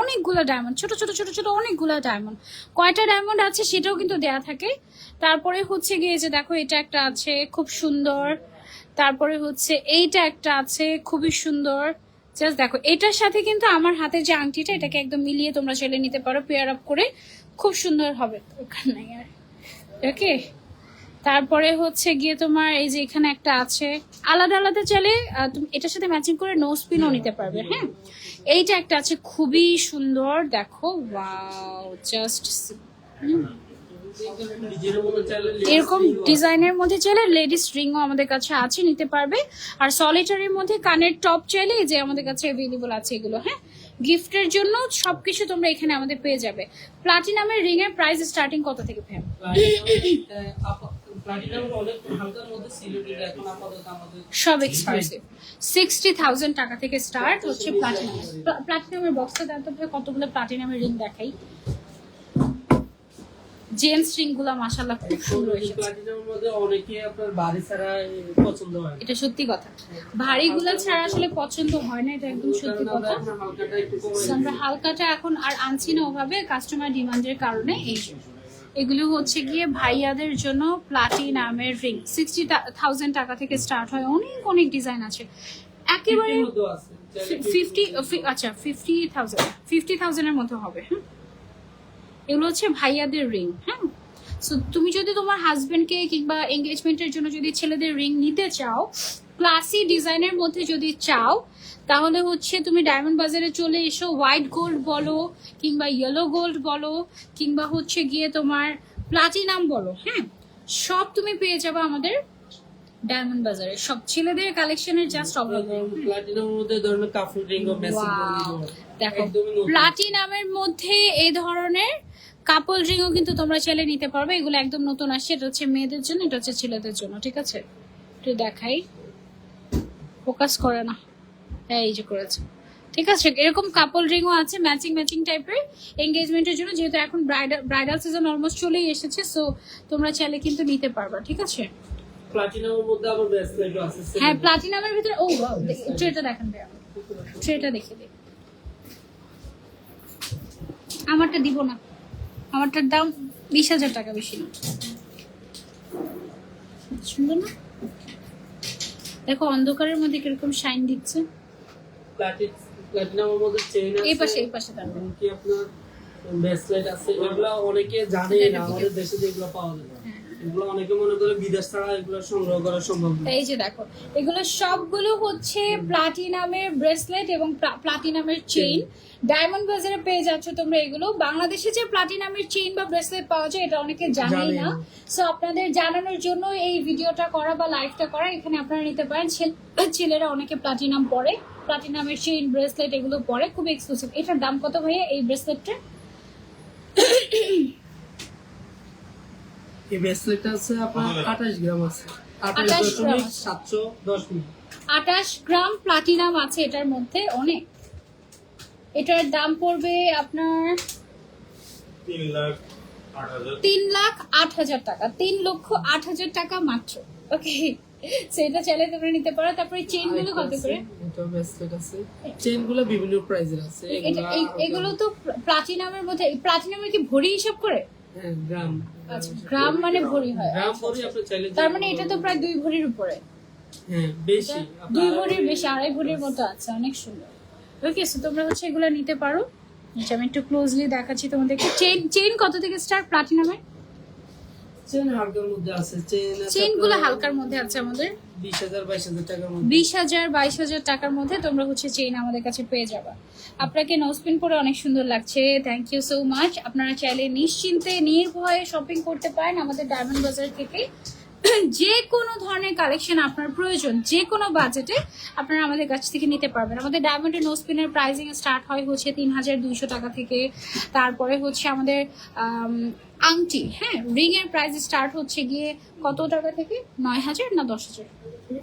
অনেকগুলো ডায়মন্ড, ছোট ছোট ছোট ছোট অনেকগুলো ডায়মন্ড। কয়টা ডায়মন্ড আছে সেটাও কিন্তু দেয়া থাকে। তারপরে হচ্ছে গিয়ে যে দেখো এটা একটা আছে খুব সুন্দর, তারপরে হচ্ছে এইটা একটা আছে খুবই সুন্দর। জাস্ট দেখো এটার সাথে কিন্তু আমার হাতে যে আংটিটা, এটাকে একদম মিলিয়ে তোমরা চলে নিতে পারো, পেয়ার আপ করে খুব সুন্দর হবে। ওখানে আর ওকে, তারপরে হচ্ছে গিয়ে তোমার এই যে এখানে একটা আছে আলাদা আলাদা চাইলে তুমি এটার সাথে ম্যাচিং করে নো স্পিনও নিতে পারবে। হ্যাঁ, এইটা একটা আছে খুবই সুন্দর, দেখো ওয়াও, জাস্ট নিজের মতো চাইলে এরকম ডিজাইনের মধ্যে চাইলে লেডিস রিংও আমাদের কাছে আছে, নিতে পারবে। আর সলিটারির মধ্যে কানের টপ চাইলে এই যে আমাদের কাছে অ্যাভেলেবল আছে এগুলো। হ্যাঁ, গিফটের জন্য সবকিছু তোমরা এখানে আমাদের পেয়ে যাবে। প্লাটিনামের রিং এর প্রাইস স্টার্টিং কত থেকে ফ্যাম? প্লাটিনাম অনেক হালকার মধ্যে সিলেটেড, এখন আপাতত আমাদের সব এক্সক্লুসিভ 60,000 টাকা থেকে স্টার্ট হচ্ছে প্লাটিনাম। প্লাটিনামের বক্সটা দেন তো, কতগুলো প্লাটিনামের রিং দেখাই। জেমস রিং গুলা মাশাআল্লাহ খুব সুন্দর এসেছে। প্লাটিনামের মধ্যে অনেকে আপনার বাড়ি ছাড়া পছন্দ হয় না। এটা সত্যি কথা, ভারী গুলা ছাড়া আসলে পছন্দ হয় না, এটা একদম সত্যি কথা। হালকাটা একটু কমে So, আমরা হালকাটা এখন আর আনছি না ওভাবে, কাস্টমার ডিমান্ডের কারণে। এগুলো হচ্ছে গিয়ে ভাইয়াদের জন্য প্লাটিনামের রিং 60,000 টাকা থেকে স্টার্ট হয়, অনেক অনেক ডিজাইন আছে একেবারে। 50 50,000 এর মতো হবে। হ্যাঁ, এগুলো হচ্ছে ভাইয়াদের রিং। হ্যাঁ, সো তুমি যদি তোমার হাজবেন্ডকে কিংবা এঙ্গেজমেন্টের জন্য যদি ছেলেদের রিং নিতে চাও, ক্লাসি ডিজাইনের মধ্যে যদি চাও, তাহলে হচ্ছে তুমি ডায়মন্ড বাজারে চলে এসো। হোয়াইট গোল্ড বলো কিংবা ইয়েলো গোল্ড বলো কিংবা হচ্ছে গিয়ে তোমার প্লাটিনাম বলো, হ্যাঁ, সব তুমি পেয়ে যাবে আমাদের ডায়মন্ড বাজারে। সব ছেলেদের কালেকশনের জাস্ট অভাব নেই। প্লাটিনামের মধ্যে ধরনের কাফল রিং ও মেসিং Wow! দেখো প্লাটিনামের মধ্যে এই ধরনের কাপল রিংও কিন্তু তোমরা চাইলে নিতে পারবে। এগুলো একদম নতুন আসছে, এটা হচ্ছে মেয়েদের জন্য, এটা হচ্ছে ছেলেদের জন্য। ঠিক আছে, একটু দেখাই, ফোকাস করে না, হ্যাঁ এই যে করেছে। ঠিক আছে, এরকম কাপল রিংও আছে ম্যাচিং টাইপের এঙ্গেজমেন্টের জন্য, যেহেতু এখন ব্রাইডাল সিজন অলমোস্ট চলেই এসেছে, সো তোমরা চাইলে কিন্তু নিতে পারবা। ঠিক আছে, প্লাটিনামের মধ্যে আবার ব্রেসলেটও আছে। হ্যাঁ প্লাটিনামের ভিতরে ও ট্রেটা দেখেন ভাইয়া, ট্রেটা দেখে দিই। আমারটা দিব না, আমারটার দাম 20,000 টাকা বেশি না। সুন্দর না, দেখো অন্ধকারের মধ্যে কিরকম শাইন দিচ্ছে। প্লাটিনামের মধ্যে চেইন আছে, এই পাশে দাঁড়াবে কি আপনার ব্রেসলেট আছে। এগুলো অনেকে জানে না, আমাদের দেশে যেগুলো পাওয়া যায় না। এগুলো অনেকে মনে করে বিদেশ ছাড়া এগুলো সংগ্রহ করা সম্ভব না। এই যে দেখো এগুলো সবগুলো হচ্ছে প্লাটিনামের ব্রেসলেট এবং প্লাটিনামের চেইন। ডায়মন্ড বাজারে পেয়ে যাচ্ছ তোমরা এগুলো। বাংলাদেশে যে প্লাটিনামের চেইন বা ব্রেসলেট পাওয়া যায় এটা অনেকে জানেই না, সো আপনাদের জানানোর জন্য এই ভিডিওটা করা বা লাইভটা করা। এখানে আপনারা নিতে পারেন, ছেলেরা অনেকে প্লাটিনাম পরে, প্লাটিনামের চেইন ব্রেসলেট এগুলো পরে, খুব এক্সক্লুসিভ। এটার দাম কত ভাইয়া এই ব্রেসলেটটা? এই ব্রেসলেটটা আছে আপনার 28 গ্রাম আছে, 28.710 মিলি। 28 গ্রাম প্লাটিনাম আছে এটার মধ্যে, অনেক। এটার দাম পড়বে আপনার 3,08,000 টাকা, 3,08,000 টাকা মাত্র। ওকে, সেটা চাইলে তোমরা নিতে পারো। তারপরে চেইন গুলো কত করে? এটা ব্রেসলেট আছে, চেইন গুলো বিভিন্ন প্রাইসের আছে। এগুলো তো প্লাটিনামের মধ্যে, প্লাটিনামের কি ভরি হিসাব করে? হ্যাঁ, গ্রাম। আচ্ছা, গ্রাম মানে ভরি হয়। গ্রাম ভরি আপনি চাইলে, তার মানে এটা তো প্রায় 2 ভরির উপরে। হ্যাঁ বেশি, 2 ভরির বেশি, 2.5 ভরির মতো আছে, অনেক সুন্দর। ওকে, সো তোমরা হচ্ছে এগুলো নিতে পারো। আচ্ছা, আমি একটু ক্লোজলি দেখাচ্ছি তোমাদেরকে। চেইন কত থেকে স্টার্ট প্লাটিনামের? চেন হালকার মধ্যে আছে, চেন গুলো হালকার মধ্যে আছে আমাদের 20,000-22,000 টাকার মধ্যে। 20,000-22,000 টাকার মধ্যে তোমরা হচ্ছে চেইন আমাদের কাছে পেয়ে যাবা। আপনাকে নোসপিন পরে অনেক সুন্দর লাগছে, থ্যাংক ইউ সো মাচ। আপনারা চাইলে নিশ্চিন্তে নির্ভয়ে শপিং করতে পারেন আমাদের ডায়মন্ড বাজার থেকে। যে কোনো ধরনের কালেকশন আপনার প্রয়োজন যে কোনো বাজেটে আপনারা আমাদের কাছ থেকে নিতে পারবেন। আমাদের ডায়মন্ডের নোসপিনের প্রাইসিং স্টার্ট হয় হচ্ছে 3,200 টাকা থেকে। তারপরে হচ্ছে আমাদের আংটি, হ্যাঁ, রিং এর প্রাইস স্টার্ট হচ্ছে গিয়ে কত টাকা থেকে? 9,000 না 10,000?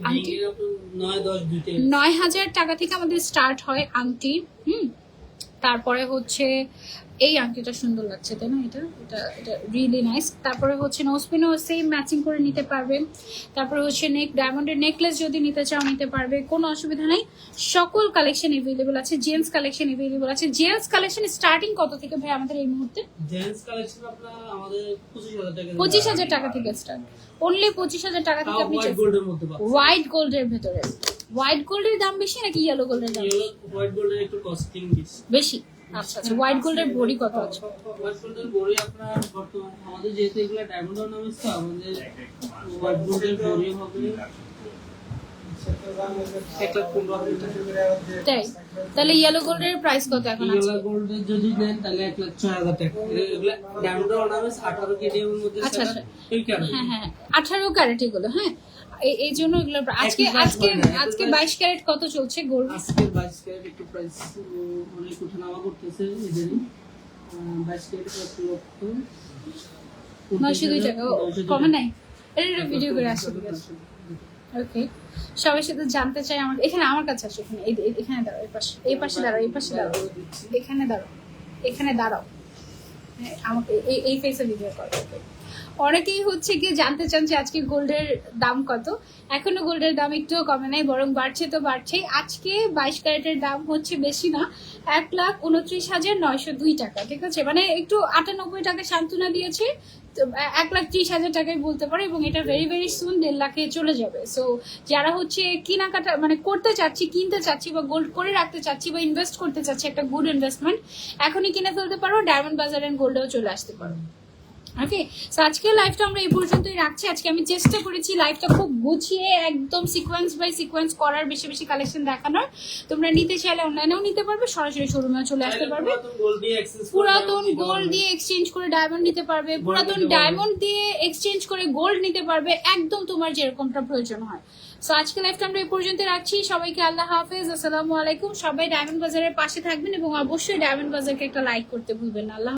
আংটি রিংয়ের আপনার 9-10 দুইটাই। 9,000 টাকা থেকে আমাদের স্টার্ট হয় আংটি। তারপরে হচ্ছে এই আংটিটা সুন্দর লাগছে, তাই না? এটা এটা এটা রিয়েলি নাইস। তারপরে হচ্ছে নোসপিনও সেম ম্যাচিং করে নিতে পারবে। তারপরে হচ্ছে ডায়মন্ডের নেকলেস যদি নিতে চাও নিতে পারবে, কোনো অসুবিধা নাই। সকল কালেকশন এভেলেবল আছে, জেন্টস কালেকশন এভেলেবল আছে। জেন্টস কালেকশন স্টার্টিং কত থেকে ভাই আমাদের এই মুহূর্তে? জেন্টস কালেকশন আপনার আমাদের 25,000 টাকা। 25,000 টাকা থেকে স্টার্ট, অনলি 25,000 টাকা থেকে আপনি হোয়াইট গোল্ডের মধ্যে পাবেন। হোয়াইট গোল্ডের ভেতরে। হোয়াইট গোল্ডের দাম বেশি নাকি ইয়েলো গোল্ডের দাম হোয়াইট গোল্ডের একটু কস্টিং বেশি? আচ্ছা আচ্ছা, হোয়াইট গোল্ডের বডি কত আছে? হোয়াইট গোল্ডের বড়ি আপনার বর্তমান আমাদের যেহেতু এগুলো ডায়মন্ড অর্নামেন্টস, তো আমাদের হোয়াইট গোল্ডের বড়ি হবে 1,15,000 টাকা। তাই? তাহলে ইয়েলো গোল্ডের প্রাইস কত এখন আছে? ইয়েলো গোল্ডের যদি নেন তাহলে 1,06,000 টাকা। এগুলো ডায়মন্ড অর্নামেন্টস 18 কেডিএম এর মধ্যে আচ্ছা, সেটা আচ্ছা। এই কারণে। হ্যাঁ হ্যাঁ, 18 ক্যারেট এগুলো, হ্যাঁ। এই জন্য এগুলো আজকে আজকে আজকে 22 ক্যারেট কত চলছে গোল্ড? আজকে 22 ক্যারেট একটু প্রাইস অনেক ওঠানামা করতেছে এদেরই। 22 ক্যারেট কত লক্ষ 902 টাকা, কমে নাই? এটা ভিডিও করে আসছে, ঠিক আছে। ওকে, সবাই সাথে জানতে চাই আমার এখানে, আমার কাছে আসো, এখানে এখানে দাঁড়াও, এই পাশে দাঁড়াও, এই পাশে দাঁড়াও, এখানে দাঁড়াও, এখানে দাঁড়াও। হ্যাঁ, আমাকে এই ফেসে ভিডিও করো। অনেকেই হচ্ছে কি জানতে চান যে আজকে গোল্ডের দাম কত। এখনো গোল্ডের দাম একটুও কমে নাই, বরং বাড়ছে তো বাড়ছেই। আজকে 22 ক্যারেটের দাম হচ্ছে বেশি না, 1,29,902 টাকা, ঠিক আছে। মানে একটু 98 টাকা সান্ত্বনা দিয়েছে, তো 1,30,000 টাকায় বলতে পারো, এবং এটা ভেরি ভেরি সুন 1.5 লাখে চলে যাবে। সো যারা হচ্ছে কেনাকাটা মানে করতে চাচ্ছি, কিনতে চাচ্ছি, বা গোল্ড করে রাখতে চাচ্ছি, বা ইনভেস্ট করতে চাচ্ছি, একটা গুড ইনভেস্টমেন্ট, এখনই কিনে ফেলতে পারো। ডায়মন্ড বাজার এন্ড গোল্ডেও চলে আসতে পারো। ওকে, সো আজকের লাইভটা আমরা এই পর্যন্তই রাখছি। আজকে আমি চেষ্টা করেছি লাইভটা খুব গুছিয়ে একদম সিকোয়েন্স বাই সিকোয়েন্স করার, বেশি বেশি কালেকশন দেখানোর। তোমরা নিতে চাইলে অনলাইনেও নিতে পারবে, সরাসরি শোরুমেও চলে আসতে পারবে। পুরাতন গোল্ড দিয়ে এক্সচেঞ্জ করে ডায়মন্ড নিতে পারবে, পুরাতন ডায়মন্ড দিয়ে এক্সচেঞ্জ করে গোল্ড নিতে পারবে, একদম তোমার যেরকমটা প্রয়োজন হয়। সো আজকে লাইভটা আমরা এই পর্যন্ত রাখছি। সবাইকে আল্লাহ হাফেজ, আসসালামু আলাইকুম। সবাই ডায়মন্ড বাজারের পাশে থাকবেন এবং অবশ্যই ডায়মন্ড বাজারকে একটা লাইক করতে ভুলবেন না। আল্লাহ।